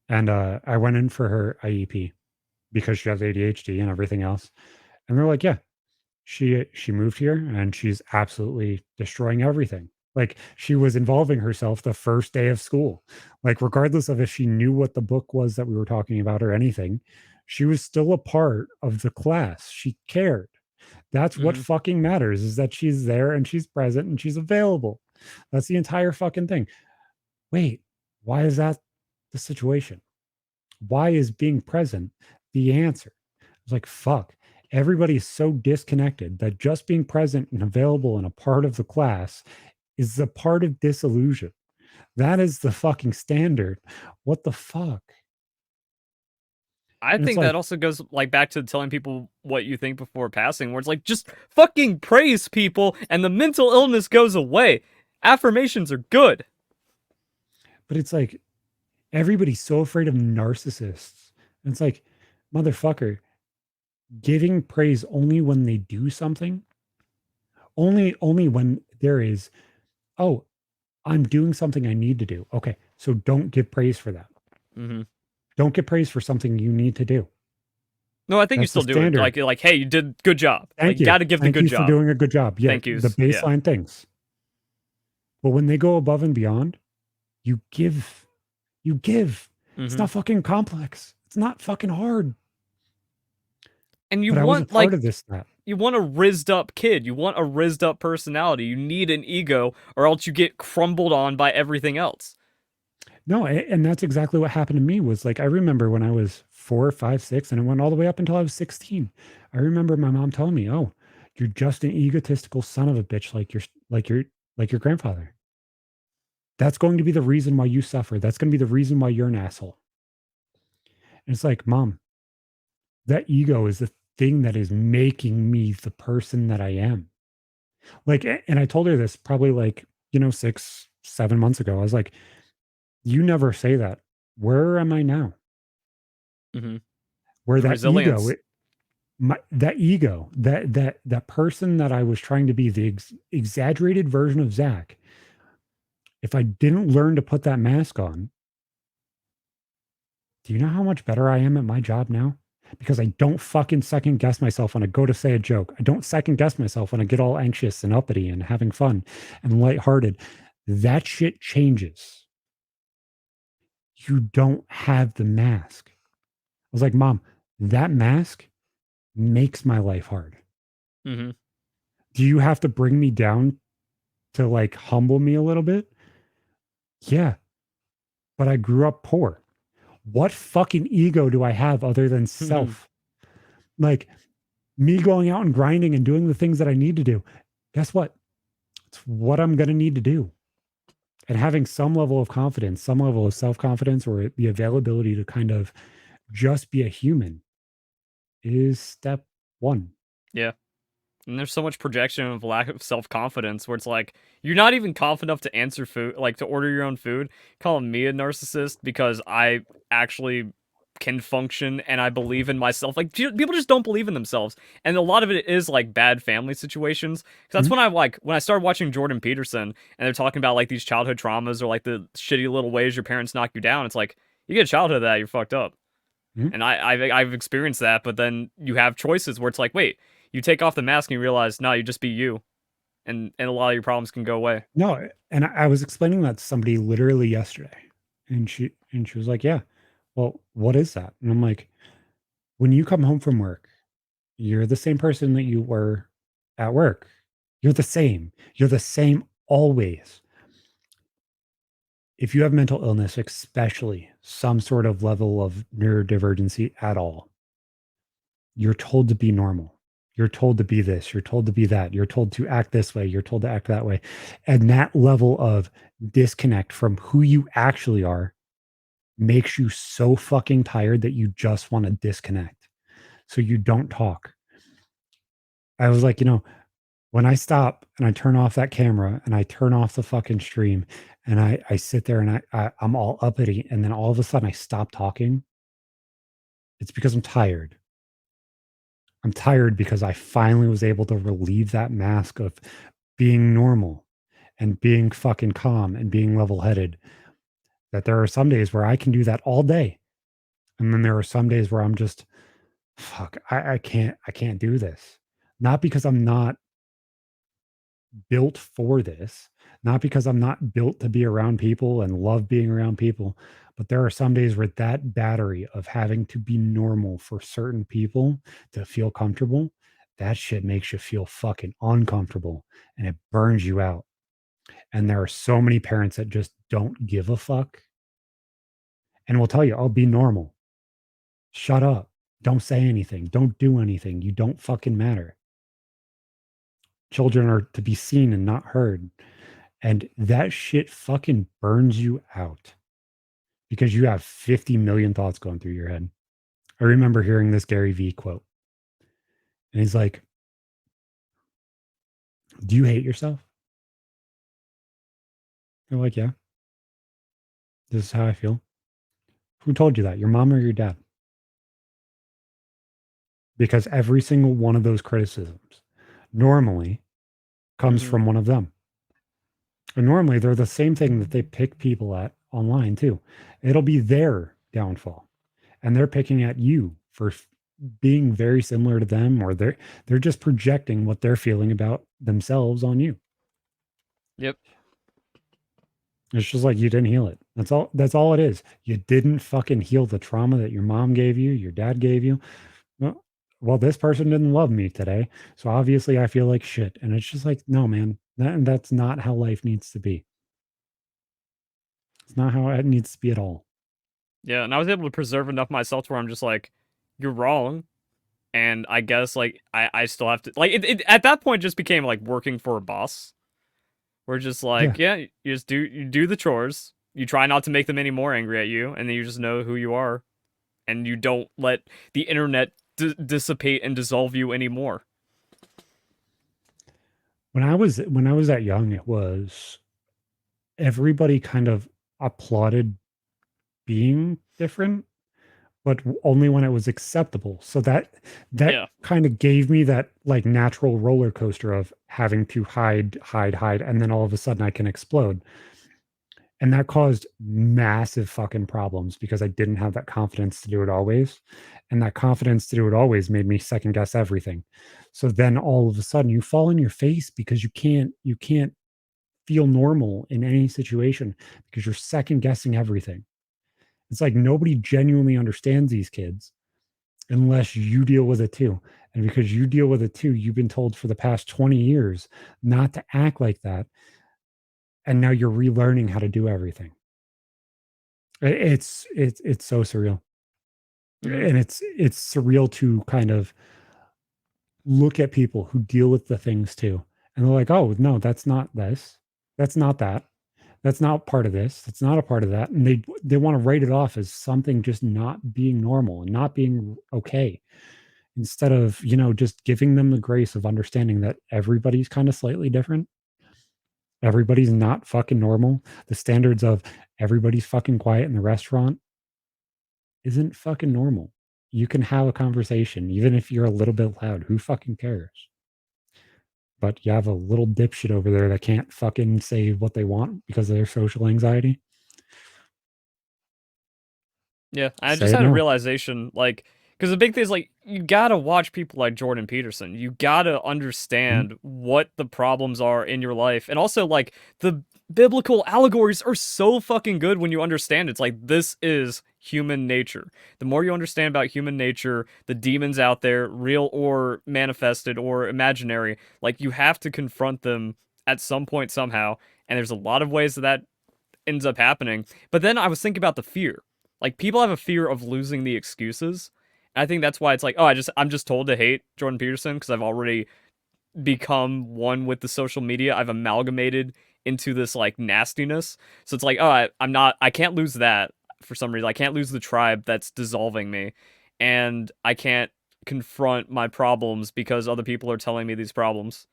and I went in for her IEP because she has ADHD and everything else, and they're like, yeah, she moved here and she's absolutely destroying everything. Like she was involving herself the first day of school. Like regardless of if she knew what the book was that we were talking about or anything, she was still a part of the class. She cared. That's what Mm-hmm. fucking matters is that she's there and she's present and she's available. That's the entire fucking thing. Wait, why is that the situation? Why is being present the answer? I was like, fuck. Everybody's so disconnected that just being present and available and a part of the class is a part of disillusion. That is the fucking standard. What the fuck? I And it's think that like, also goes like back to telling people what you think before passing, where it's like just fucking praise people and the mental illness goes away. Affirmations are good. but it's like everybody's so afraid of narcissists. And it's like, motherfucker, giving praise only when they do something, only when there is, oh, I'm doing something I need to do. Okay. So don't give praise for that. Mm-hmm. Don't get praise for something you need to do. No, I think you That's the still do it. standard. Like, hey, you did good job. Like, Thank you you. got to give the Thank good you for job. doing a good job. Yeah, Thank the yous. Yeah. baseline things. But when they go above and beyond, you give. You give. It's Mm-hmm. not fucking complex. It's not fucking hard. And But I was a part of this that. you want a rizzed up kid. You want a rizzed up personality. You need an ego, or else you get crumbled on by everything else. No, and that's exactly what happened to me was like I remember when I was 4, 5, 6, and it went all the way up until I was 16. I remember my mom telling me, "Oh, you're just an egotistical son of a bitch like your grandfather. That's going to be the reason why you suffer. That's going to be the reason why you're an asshole." And it's like, "Mom, that ego is the thing that is making me the person that I am." Like, and I told her this probably like, 6, 7 months ago. I was like, "You never say that. Where am I now? Mm-hmm. Where The that ego, resilience. that ego, that person that I was trying to be, the exaggerated version of Zach, if I didn't learn to put that mask on, do you know how much better I am at my job now? Because I don't fucking second guess myself when I go to say a joke. I don't second guess myself when I get all anxious and uppity and having fun and lighthearted. That shit changes. You don't have the mask. I was like, Mom, that mask makes my life hard. Mm-hmm. Do you have to bring me down to like humble me a little bit? Yeah, but I grew up poor. What fucking ego do I have other than self? Like me going out and grinding and doing the things that I need to do. Guess what? It's what I'm going to need to do. And having some level of confidence, some level of self confidence, or the availability to kind of just be a human is step one. Yeah. And there's so much projection of lack of self confidence where it's like you're not even confident enough to answer food, like to order your own food. Calling me a narcissist because I actually can function and I believe in myself. Like people just don't believe in themselves, and a lot of it is like bad family situations. Because that's Mhm. when I started watching Jordan Peterson and they're talking about like these childhood traumas or like the shitty little ways your parents knock you down. It's like you get a childhood of that, you're fucked up. Mhm. And I've experienced that, but then you have choices where it's like, wait, you take off the mask and you realize, no, you just be you, and a lot of your problems can go away. No, and I was explaining that to somebody literally yesterday, and she was like, "Yeah, well, what is that?" And I'm like, "When you come home from work, you're the same person that you were at work. You're the same. You're the same always. If you have mental illness, especially some sort of level of neurodivergency at all, you're told to be normal. You're told to be this. You're told to be that. You're told to act this way. You're told to act that way. And that level of disconnect from who you actually are makes you so fucking tired that you just want to disconnect. So you don't talk." I was like, When I stop and I turn off that camera and I turn off the fucking stream and I sit there and I'm all uppity and then all of a sudden I stop talking, it's because I'm tired. I'm tired because I finally was able to relieve that mask of being normal and being fucking calm and being level headed. That there are some days where I can do that all day. And then there are some days where I'm just, fuck, I can't do this. Not because I'm not built for this, not because I'm not built to be around people and love being around people, but there are some days where that battery of having to be normal for certain people to feel comfortable, that shit makes you feel fucking uncomfortable and it burns you out. And there are so many parents that just don't give a fuck and will tell you, "Oh, be normal. Shut up. Don't say anything. Don't do anything. You don't fucking matter." Children are to be seen and not heard. And that shit fucking burns you out because you have 50 million thoughts going through your head. I remember hearing this Gary Vee quote, and he's like, "Do you hate yourself?" You're like, "Yeah, this is how I feel." Who told you that? Your mom or your dad? Because every single one of those criticisms normally comes Mm-hmm. from one of them. And normally they're the same thing that they pick people at online too. It'll be their downfall. And they're picking at you for being very similar to them, or they're just projecting what they're feeling about themselves on you. Yep. It's just like you didn't heal it. That's all it is. You didn't fucking heal the trauma that your mom gave you, your dad gave you. Well, well, this person didn't love me today, so obviously I feel like shit. And it's just like, no, man, that's not how life needs to be. It's not how it needs to be at all. Yeah, and I was able to preserve enough myself to where I'm just like, you're wrong. And I guess like I still have to like it at that point just became like working for a boss. We're just Yeah. like, yeah, you do the chores. You try not to make them any more angry at you, and then you just know who you are, and you don't let the internet dissipate and dissolve you anymore. When I was that young, it was everybody kind of applauded being different, but only when it was acceptable. So that Yeah. kind of gave me that like natural roller coaster of having to hide, hide, hide, and then all of a sudden I can explode. And that caused massive fucking problems because I didn't have that confidence to do it always. And that confidence to do it always made me second guess everything. So then all of a sudden you fall on your face because you can't feel normal in any situation because you're second guessing everything. It's like nobody genuinely understands these kids unless you deal with it too. And because you deal with it too, you've been told for the past 20 years not to act like that. And now you're relearning how to do everything. It's so surreal. Mm-hmm. And it's surreal to kind of look at people who deal with the things too. And they're like, oh no, that's not this. That's not that. That's not part of this. That's not a part of that. And they want to write it off as something just not being normal and not being okay. Instead of, just giving them the grace of understanding that everybody's kind of slightly different. Everybody's not fucking normal. The standards of everybody's fucking quiet in the restaurant isn't fucking normal. You can have a conversation, even if you're a little bit loud. Who fucking cares? But you have a little dipshit over there that can't fucking say what they want because of their social anxiety. Yeah, I Say just it had a now. realization, like, because the big thing is, like, you gotta watch people like Jordan Peterson. You gotta Mhm. understand what the problems are in your life. And also, like, the biblical allegories are so fucking good when you understand. It's like, this is human nature. The more you understand about human nature, the demons out there, real or manifested or imaginary, like, you have to confront them at some point somehow. And there's a lot of ways that ends up happening. But then I was thinking about the fear. Like people have a fear of losing the excuses. And I think that's why it's like, oh, I'm just told to hate Jordan Peterson because I've already become one with the social media. I've amalgamated into this like nastiness. So it's like, oh, I can't lose that for some reason. I can't lose the tribe that's dissolving me. And I can't confront my problems because other people are telling me these problems.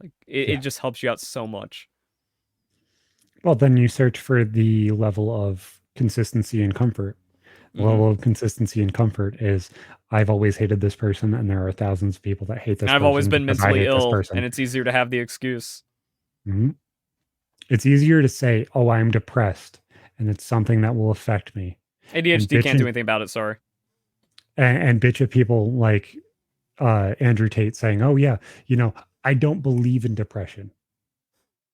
Like it Yeah. just helps you out so much. Well, then you search for the level of consistency and comfort. The Hmm. level of consistency and comfort is I've always hated this person, and there are thousands of people that hate And this I've always person been because I mentally hate this ill, person. and it's easier to have the excuse. Mhm. It's easier to say, "Oh, I'm depressed," and it's something that will affect me, and ADHD bitch can't do and anything about it. Sorry. and bitch at people like Andrew Tate saying, "Oh yeah, you know, I don't believe in depression."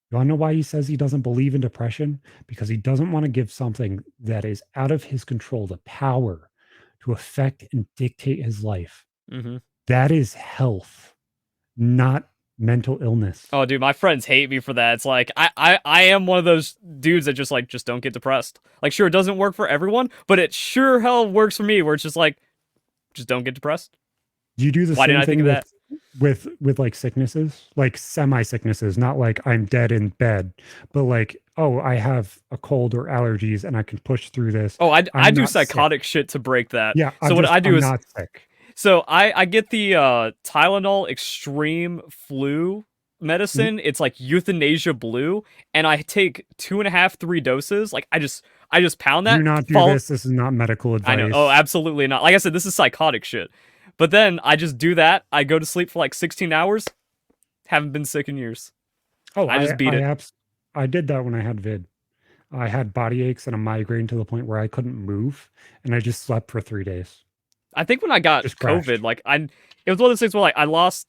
You want to know why he says he doesn't believe in depression? Because he doesn't want to give something that is out of his control the power to affect and dictate his life. Hmm. That is health, not mental illness. Oh, dude, my friends hate me for that. It's like I am one of those dudes that just don't get depressed. Like, sure, it doesn't work for everyone, but it sure hell works for me. Where it's just like, just don't get depressed. You do the Why didn't same I think thing of with that? like sicknesses, like semi sicknesses, not like I'm dead in bed, but like, oh, I have a cold or allergies and I can push through this. Oh, I I'm do not sick. psychotic shit to break that. Yeah, So what I do I'm is, not sick. so I get the Tylenol extreme flu Mhm. medicine. It's like euthanasia blue, and I take 2.5, 3 doses. Like I just pound Do that. not do Fall. this. This is not medical I know. Oh, advice. absolutely not. Like I said, this is psychotic shit. But then I just do that. I go to sleep for like 16 hours. Haven't been sick in years. Oh, I just beat it. I did that when I had vid. I had body aches and a migraine to the point where I couldn't move, and I just slept for 3 days. I think when I got Just COVID, crashed. like it was one of those things where like I lost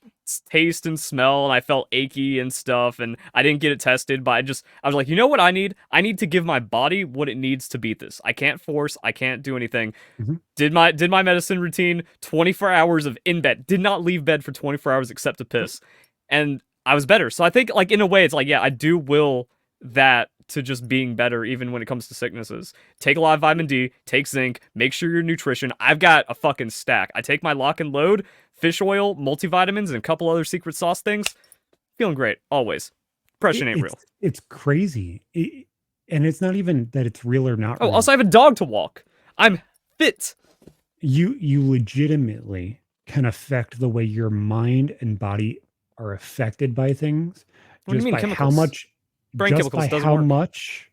taste and smell, and I felt achy and stuff, and I didn't get it tested. But I was like, you know what I need? I need to give my body what it needs to beat this. I can't force. I can't do anything. Mhm. Did my medicine routine. 24 hours of in bed. Did not leave bed for 24 hours except to piss, and I was better. So I think like in a way, it's like yeah, I do will that to just being better even when it comes to sicknesses. Take a lot of vitamin D, take zinc, make sure your nutrition. I've got a fucking stack. I take my lock and load, fish oil, multivitamins, and a couple other secret sauce things. Feeling great, always. Depression ain't real. It's crazy, and it's not even that it's real or not Oh, real. also I have a dog to walk. I'm fit. You legitimately can affect the way your mind and body are affected by things What do you just mean by how chemicals? much Brain just chemicals by doesn't how work. much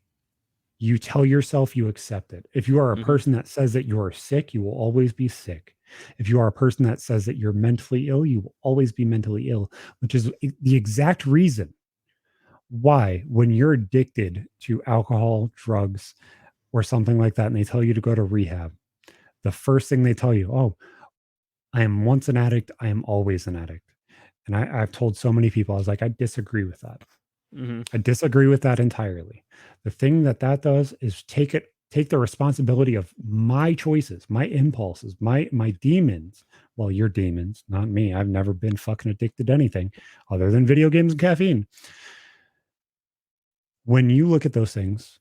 you tell yourself you accept it. If you are a Mm-hmm. person that says that you are sick, you will always be sick. If you are a person that says that you're mentally ill, you will always be mentally ill, which is the exact reason why, when you're addicted to alcohol, drugs, or something like that, and they tell you to go to rehab, the first thing they tell you, oh, I am once an addict, I am always an addict. And I've told so many people, I was like, I disagree with that. Mm-hmm. I disagree with that entirely. The thing that does is take the responsibility of my choices, my impulses, my demons. Well, your demons, not me. I've never been fucking addicted to anything other than video games and caffeine. When you look at those things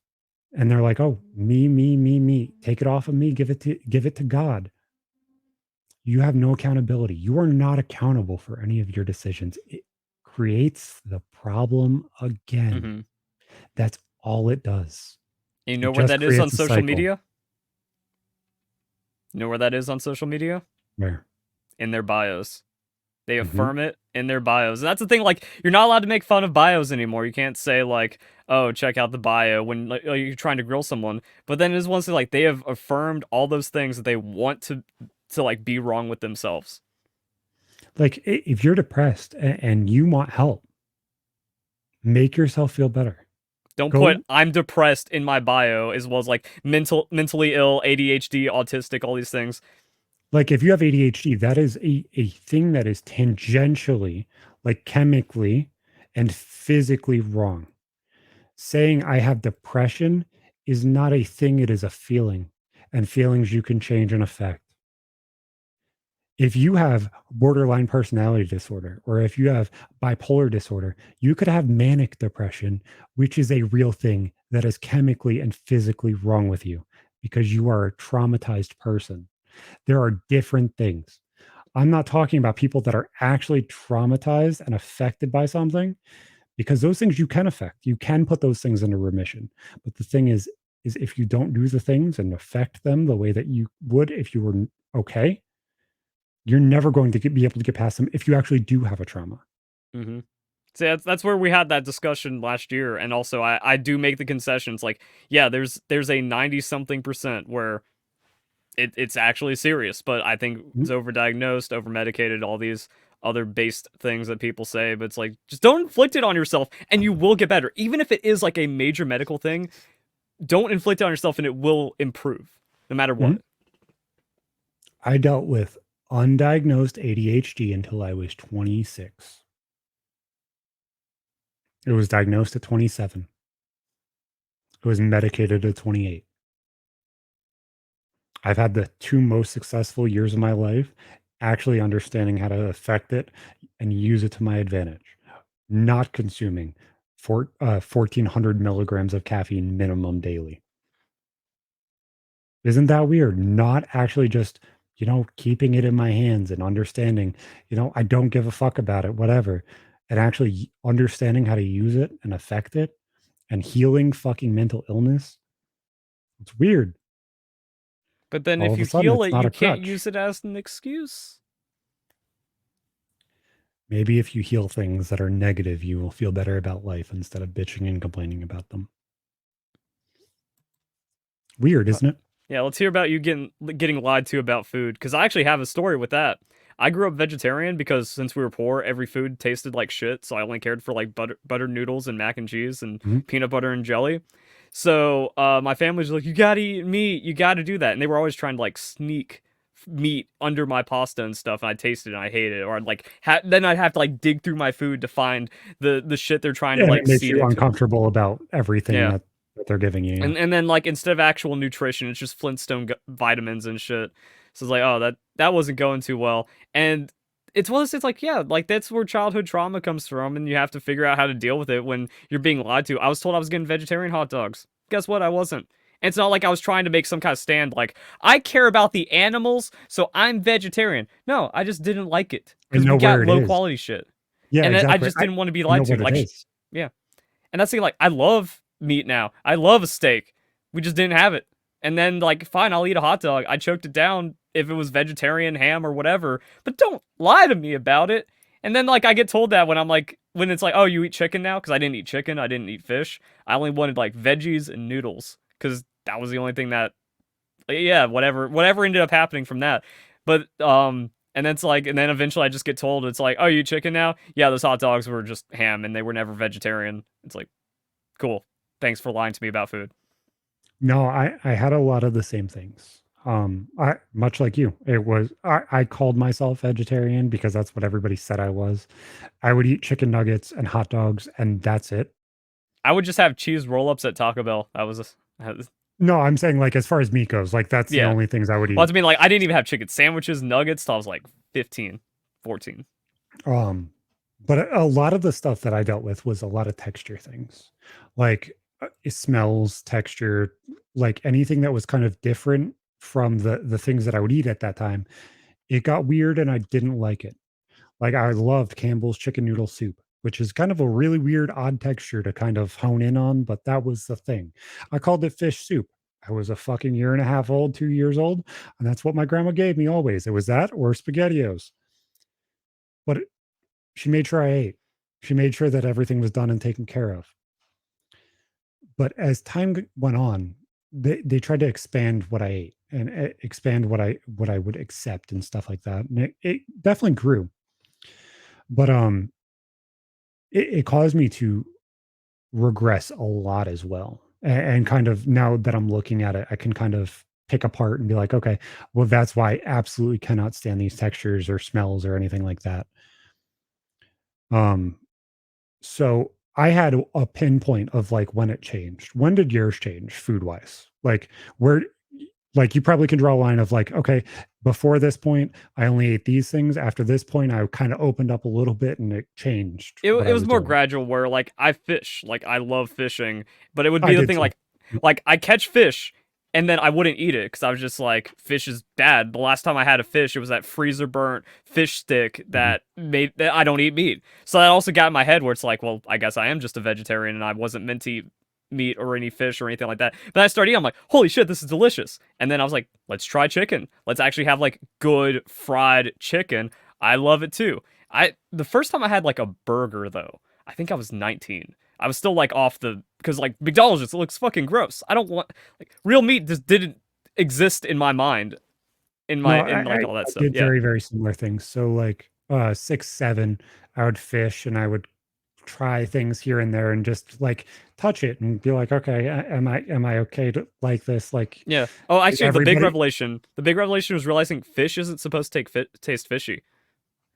and they're like, "Oh, me, take it off of me, give it to God." You have no accountability. You are not accountable for any of your decisions. It creates the problem again. Mm-hmm. That's all it does. And you know It where just that is on creates a social cycle media? You know where that is on social media? where In their bios. They mhm, affirm it in their bios. And that's the thing, like, you're not allowed to make fun of bios anymore. You can't say, like, oh, check out the bio when like, you're trying to grill someone. But then it is one thing, like, they have affirmed all those things that they want to like, be wrong with themselves. like if you're depressed and you want help, make yourself feel better. Don't put Go I'm depressed in my bio as well as like mentally ill, ADHD, autistic, all these things. like if you have ADHD, that is a thing that is tangentially, like chemically and physically wrong. Saying I have depression is not a thing, it is a feeling, and feelings you can change and affect. If you have borderline personality disorder or if you have bipolar disorder, you could have manic depression, which is a real thing that is chemically and physically wrong with you because you are a traumatized person. There are different things. I'm not talking about people that are actually traumatized and affected by something because those things you can affect. You can put those things into remission. But the thing is if you don't do the things and affect them the way that you would if you were okay, you're never going to be able to get past them if you actually do have a trauma. Mm-hmm. So that's where we had that discussion last year, and also I do make the concessions like, yeah, there's a 90-something% where it's actually serious, but I think it's Mhm. overdiagnosed, overmedicated, all these other based things that people say. But it's like, just don't inflict it on yourself, and you will get better. Even if it is like a major medical thing, don't inflict it on yourself, and it will improve, no matter Mhm. what. I dealt with undiagnosed ADHD until I was 26. It was diagnosed at 27. It was medicated at 28. I've had the 2 most successful years of my life actually understanding how to affect it and use it to my advantage. Not consuming 1,400 milligrams of caffeine minimum daily. Isn't that weird? Not actually just, keeping it in my hands and understanding, I don't give a fuck about it, whatever. And actually understanding how to use it and affect it and healing fucking mental illness. It's weird. But then All if of you a sudden, heal it's it, not you a can't crutch. use it as an excuse. Maybe if you heal things that are negative, you will feel better about life instead of bitching and complaining about them. Weird, Uh, isn't it? Yeah, let's hear about you getting lied to about food, because I actually have a story with that. I grew up vegetarian because since we were poor, every food tasted like shit, so I only cared for like butter noodles and mac and cheese and Mhm. peanut butter and jelly. So my family was like, "You gotta eat meat. You gotta do that," and they were always trying to like sneak meat under my pasta and stuff. And I tasted it and I hated it, or I'd like then I'd have to like dig through my food to find the shit they're trying to And like it makes seed you it. uncomfortable about everything Yeah. that they're giving you. Yeah. And then like instead of actual nutrition, it's just Flintstone vitamins and shit. So it's like, oh, that wasn't going too well. And it's one of those things like, yeah, like that's where childhood trauma comes from, and you have to figure out how to deal with it when you're being lied to. I was told I was getting vegetarian hot dogs. Guess what? I wasn't. And it's not like I was trying to make some kind of stand like, I care about the animals, so I'm vegetarian. No, I just didn't like it I because we know where got it low is. quality shit. Yeah, And I exactly. just didn't want to be I know lied to. what it Like, is. yeah. And that's the thing, like, I love meat now. I love a steak. We just didn't have it. And then, like, fine, I'll eat a hot dog. I choked it down if it was vegetarian, ham, or whatever. But don't lie to me about it. And then, like, I get told that when I'm like, when it's like, oh, you eat chicken now? Because I didn't eat chicken. I didn't eat fish. I only wanted, like, veggies and noodles. Because that was the only thing that, like, yeah, whatever ended up happening from that. But, and then it's like, and then eventually I just get told, it's like, oh, you eat chicken now? Yeah, those hot dogs were just ham and they were never vegetarian. It's like, cool. Thanks for lying to me about food. No, I had a lot of the same things. I much like you. I called myself vegetarian because that's what everybody said I was. I would eat chicken nuggets and hot dogs and that's it. I would just have cheese roll-ups at Taco Bell. That was No, I'm saying like as far as meat goes, like that's the yeah. only things I would Well, eat. I mean, like, I didn't even have chicken sandwiches, nuggets, till I was like 15, 14. Um, but a lot of the stuff that I dealt with was a lot of texture things, like it smells, texture, like anything that was kind of different from the things that I would eat at that time. It got weird, and I didn't like it. Like I loved Campbell's chicken noodle soup, which is kind of a really weird, odd texture to kind of hone in on, but that was the thing. I called it fish soup. I was a fucking year and a half old, 2 years old, and that's what my grandma gave me always. It was that or SpaghettiOs. But she made sure I ate. She made sure that everything was done and taken care of. But as time went on, they tried to expand what I ate and expand what I would accept and stuff like that. And it definitely grew. But it caused me to regress a lot as well. And kind of now that I'm looking at it, I can kind of pick apart and be like, okay, well, that's why I absolutely cannot stand these textures or smells or anything like that. Um, So I had a pinpoint of like when it changed. When did yours change food wise? Like where, like you probably can draw a line of like, okay, before this point, I only ate these things. After this point, I kind of opened up a little bit and it changed what It I was was more doing. gradual where like I fish, like I love fishing, but it would I be the did thing too. like I catch fish and then I wouldn't eat it because I was just like, fish is bad. The last time I had a fish, it was that freezer burnt fish stick Mhm. that made that I don't eat meat. So that also got in my head where it's like, well, I guess I am just a vegetarian and I wasn't meant to eat meat or any fish or anything like that. But I started eating, I'm like, holy shit, this is delicious. And then I was like, let's try chicken. Let's actually have like good fried chicken. I love it too. The first time I had like a burger though, I think I was 19. I was still like off the because like McDonald's just looks fucking gross. I don't want like real meat just didn't exist in my mind in No, my in like all that I stuff. did Yeah. very, very similar things. So like 6, 7, I would fish and I would try things here and there and just like touch it and be like, okay, am I okay to like this? Like Yeah. Oh, is actually, everybody the big revelation was realizing fish isn't supposed to taste fishy.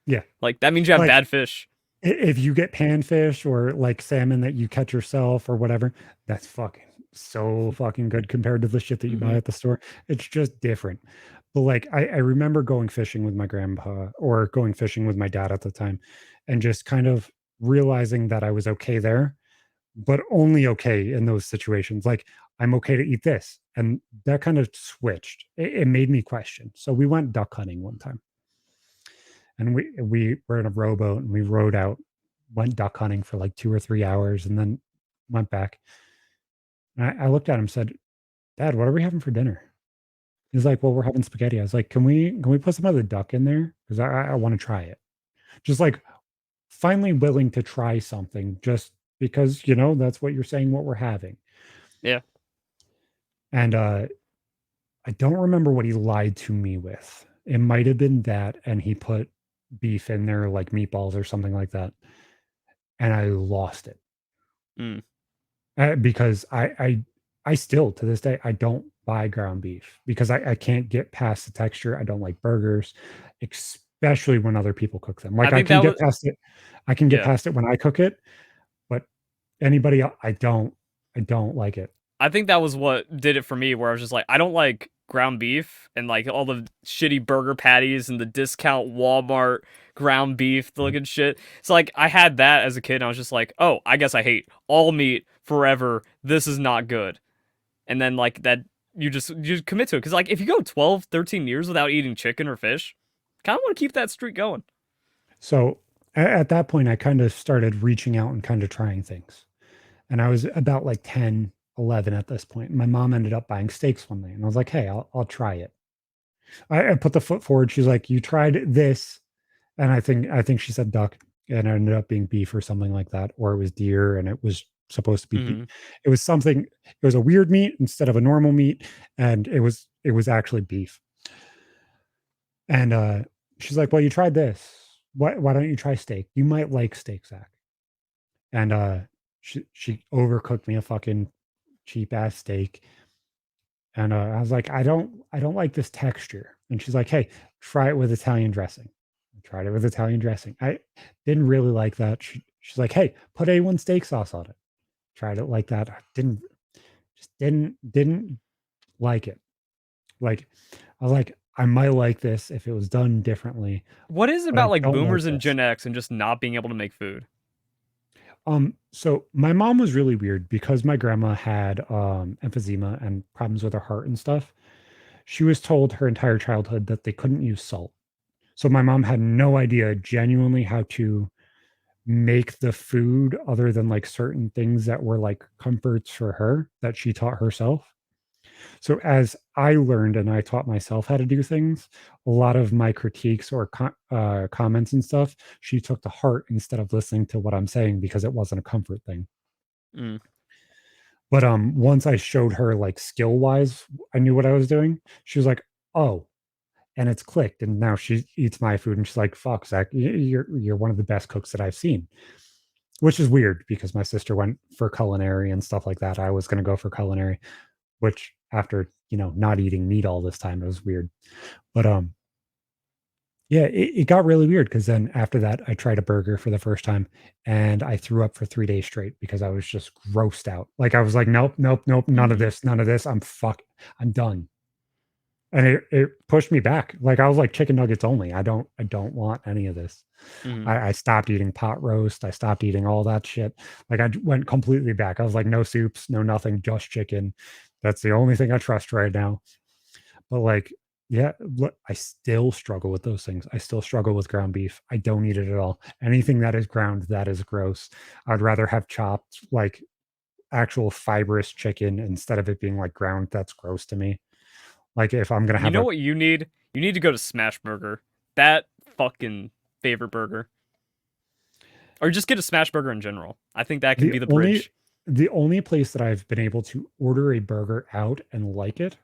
yeah. Like that means you have Like bad fish. if you get panfish or like salmon that you catch yourself or whatever, that's fucking so fucking good compared to the shit that you buy Mm-hmm. at the store. It's just different. But like I remember going fishing with my grandpa or going fishing with my dad at the time and just kind of realizing that I was okay there, but only okay in those situations. Like I'm okay to eat this. And that kind of switched. It made me question. So we went duck hunting one time and we were in a rowboat and we rowed out, went duck hunting for like 2 or 3 hours, and then went back. And I looked at him, and said, "Dad, what are we having for dinner?" He's like, "Well, we're having spaghetti." I was like, "Can we put some of the duck in there? Because I want to try it." Just like finally willing to try something, just because that's what you're saying, what we're having. Yeah. And I don't remember what he lied to me with. It might have been that, and he put beef in there, like meatballs or something like that, and I lost it. Mm. Because I still to this day I don't buy ground beef because I can't get past the texture. I don't like burgers, especially when other people cook them. I Like I think can that get was past it. I can get yeah. past it when I cook it, but anybody else, I don't like it. I think that was what did it for me, where I was just like, I don't like ground beef and like all the shitty burger patties and the discount Walmart ground beef Mhm. looking shit. So like I had that as a kid and I was just like, oh, I guess I hate all meat forever. This is not good. And then like that you just commit to it. Cause like if you go 12, 13 years without eating chicken or fish, kind of want to keep that streak going. So at that point I kind of started reaching out and kind of trying things. And I was about like 10, 11 at this point. My mom ended up buying steaks one day and I was like, "Hey, I'll try it." I put the foot forward. She's like, "You tried this," and I think she said duck, and it ended up being beef or something like that, or it was deer, and it was supposed to be. Mm-hmm. It was something. It was a weird meat instead of a normal meat, and it was actually beef. And she's like, "Well, you tried this. Why don't you try steak? You might like steak, Zach." And she overcooked me a fucking cheap ass steak. And I was like, I don't like this texture. And she's like, "Hey, try it with Italian dressing." I tried it with Italian dressing. I didn't really like that. She's like, "Hey, put A1 steak sauce on it." Tried it like that. I didn't like it. Like I was like, I might like this if it was done differently, What is it but I about like don't like boomers and this. Gen X and just not being able to make food? So my mom was really weird because my grandma had emphysema and problems with her heart and stuff. She was told her entire childhood that they couldn't use salt. So my mom had no idea genuinely how to make the food other than like certain things that were like comforts for her that she taught herself. So as I learned and I taught myself how to do things, a lot of my critiques or comments and stuff, she took to heart instead of listening to what I'm saying because it wasn't a comfort thing. Mm. But once I showed her like skill wise, I knew what I was doing. She was like, "Oh," and it's clicked. And now she eats my food and she's like, "Fuck, Zach, you're one of the best cooks that I've seen." Which is weird because my sister went for culinary and stuff like that. I was going to go for culinary, which after not eating meat all this time, it was weird. But yeah, it got really weird because then after that, I tried a burger for the first time and I threw up for 3 days straight because I was just grossed out. Like I was like, "Nope, nope, nope, none of Mm-hmm. this, none of this. I'm done." And it pushed me back. Like I was like chicken nuggets only. I don't want any of this. Mm-hmm. I stopped eating pot roast. I stopped eating all that shit. Like went completely back. I was like, no soups, no nothing, just chicken. That's the only thing I trust right now. But like, yeah, look, I still struggle with those things. I still struggle with ground beef. I don't eat it at all. Anything that is ground, that is gross. I'd rather have chopped like actual fibrous chicken instead of it being like ground. That's gross to me. Like if I'm gonna You have know a what you need? You need to go to Smash Burger. That fucking favorite burger. Or just get a smash burger in general. I think that can The be the only bridge. the only place that I've been able to order a burger out and like it,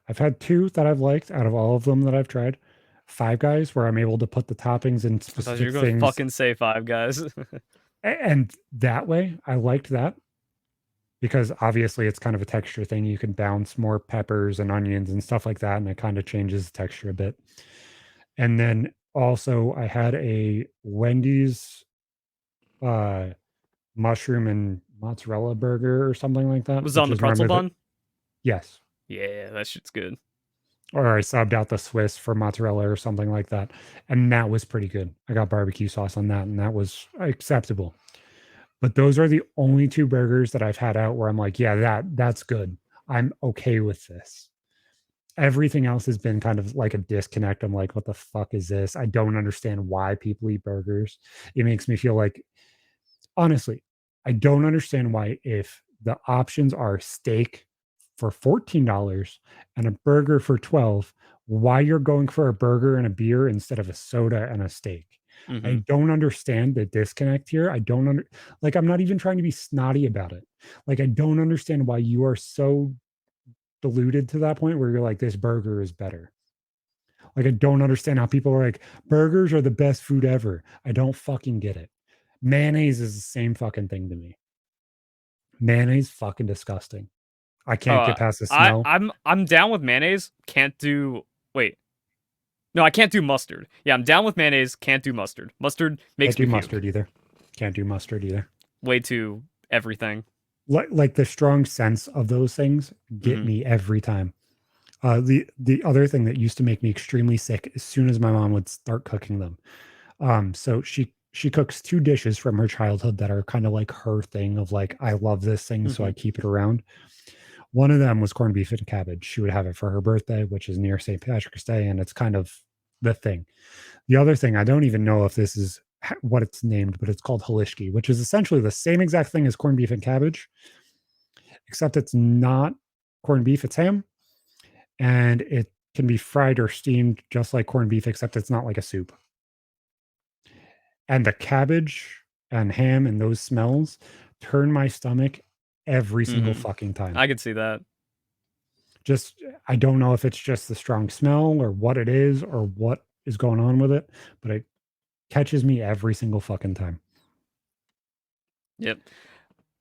I've had two that I've liked out of all of them that I've tried. Five Guys, where I'm able to put the toppings in I thought you were specific gonna things, fucking say Five Guys. and that way I liked that because obviously it's kind of a texture thing. You can bounce more peppers and onions and stuff like that, and it kind of changes the texture a bit. And then also I had a Wendy's uh mushroom and mozzarella burger or something like that, Was it which on the is one pretzel of the, bun? yes. Yeah, that shit's good. Or I subbed out the Swiss for mozzarella or something like that. And that was pretty good. I got barbecue sauce on that and that was acceptable. But those are the only two burgers that I've had out where I'm like, yeah, that's good. I'm okay with this. Everything else has been kind of like a disconnect. I'm like, what the fuck is this? I don't understand why people eat burgers. It makes me feel like, honestly, I don't understand why, if the options are steak for $14 and a burger for 12, why you're going for a burger and a beer instead of a soda and a steak. I Mm-hmm. don't understand the disconnect here. I don't like, I'm not even trying to be snotty about it. Like, I don't understand why you are so deluded to that point where you're like, this burger is better. Like, I don't understand how people are like, burgers are the best food ever. I don't fucking get it. Mayonnaise is the same fucking thing to me. Mayonnaise fucking disgusting. I Oh, can't get past the I smell. I'm down with mayonnaise. Can't do wait. No, I can't do mustard. Yeah, I'm down with mayonnaise. Can't do mustard. Mustard Can't makes me do puke. mustard either. Can't do mustard either. Way too everything. Like the strong sense of those things get Mm-hmm. me every time. The other thing that used to make me extremely sick as soon as my mom would start cooking them. So she cooks two dishes from her childhood that are kind of like her thing of like, I love this thing, so Mm-hmm. I keep it around. One of them was corned beef and cabbage. She would have it for her birthday, which is near St. Patrick's Day, and it's kind of the thing. The other thing, I don't even know if this is what it's named, but it's called halishki, which is essentially the same exact thing as corned beef and cabbage, except it's not corned beef, it's ham, and it can be fried or steamed just like corned beef, except it's not like a soup. And the cabbage and ham and those smells turn my stomach every single Mm-hmm. fucking time. I could see that. Just, I don't know if it's just the strong smell or what it is or what is going on with it, but it catches me every single fucking time. Yep.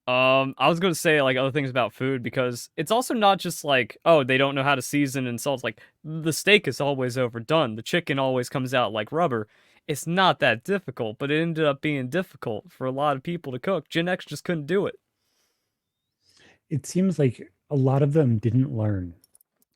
I was gonna say like other things about food because it's also not just like, oh, they don't know how to season and salt. Like the steak is always overdone. The chicken always comes out like rubber. It's not that difficult, but it ended up being difficult for a lot of people to cook. Gen X just couldn't do it. It seems like a lot of them didn't learn.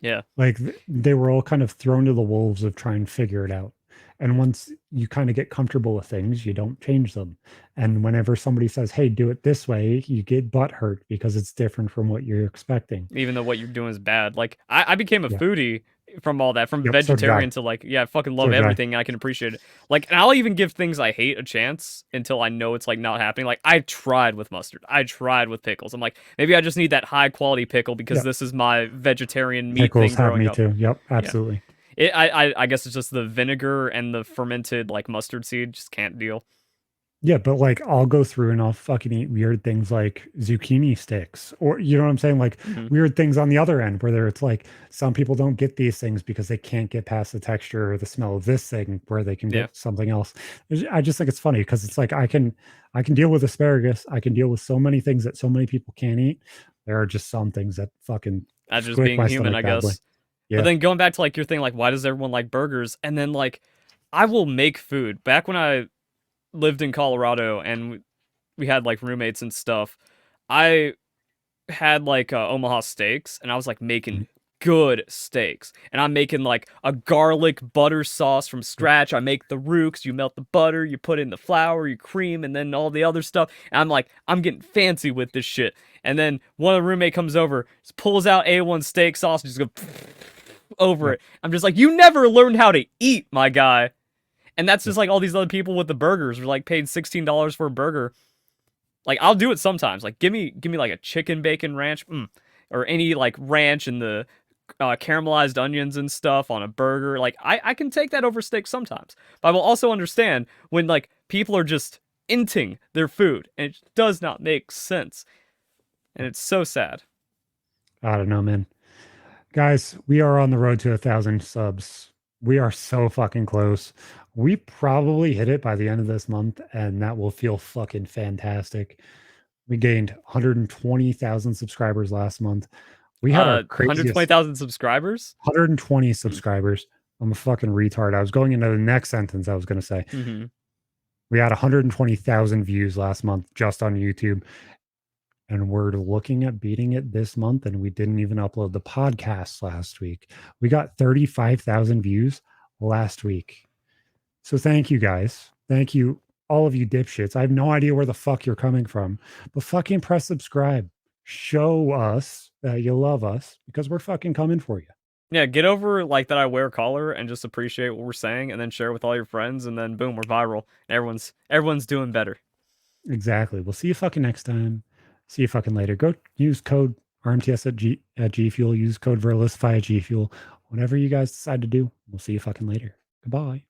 Yeah. Like they were all kind of thrown to the wolves of trying to figure it out. And once you kind of get comfortable with things, you don't change them. And whenever somebody says, "Hey, do it this way," you get butt hurt because it's different from what you're expecting. Even though what you're doing is bad. Like I became a Yeah. foodie from all that, from Yep. So did I. vegetarian to like, yeah, I fucking So love did I. everything. I can appreciate it. Like, and I'll even give things I hate a chance until I know it's like not happening. Like I tried with mustard. I tried with pickles. I'm like, maybe I just need that high quality pickle because Yep. this is my vegetarian meat Pickles thing have growing me up. too. Yep. Yeah. Absolutely. I guess it's just the vinegar and the fermented like mustard seed just can't deal. Yeah, but like I'll go through and I'll fucking eat weird things like zucchini sticks, or you know what I'm saying? Like Hmm. weird things on the other end, where it's like some people don't get these things because they can't get past the texture or the smell of this thing where they can Yeah. get something else. I just think it's funny because it's like I can deal with asparagus. I can deal with so many things that so many people can't eat. There are just some things that fucking As just squick being my human, stomach I badly. guess. But Yeah. then going back to like your thing, like why does everyone like burgers? And then like I will make food. Back when I lived in Colorado and we had like roommates and stuff, I had like Omaha steaks and I was like Mhm. making good steaks. And I'm making like a garlic butter sauce from Yep. scratch. I make the rooks, you melt the butter, you put in the flour, you cream, and then all the other stuff. And I'm like, I'm getting fancy with this shit. And then one of the roommate comes over, just pulls out A1 steak sauce, and just go over Yep. it. I'm just like, you never learned how to eat, my guy. And that's just like all these other people with the burgers are like paid $16 for a burger. Like I'll do it sometimes. Like give me like a chicken bacon ranch, or any like ranch and the caramelized onions and stuff on a burger. Like I can take that over steak sometimes. But I will also understand when like people are just inting their food, and it does not make sense. And it's so sad. I don't know, man. Guys, we are on the road to 1,000 subs. We are so fucking close. We probably hit it by the end of this month, and that will feel fucking fantastic. We gained 120,000 subscribers last month. We had our craziest 120,000 subscribers. 120 subscribers. I'm a fucking retard. I was going into the next sentence I was going to say. Mm-hmm. We had 120,000 views last month just on YouTube. And we're looking at beating it this month. And we didn't even upload the podcast last week. We got 35,000 views last week. So thank you guys. Thank you, all of you dipshits. I have no idea where the fuck you're coming from, but fucking press subscribe. Show us that you love us because we're fucking coming for you. Yeah, get over like that I wear a collar and just appreciate what we're saying, and then share with all your friends, and then boom, we're viral. Everyone's doing better. Exactly. We'll see you fucking next time. See you fucking later. Go use code RMTS at G Fuel. Use code Verlisify at G Fuel. Whatever you guys decide to do, we'll see you fucking later. Goodbye.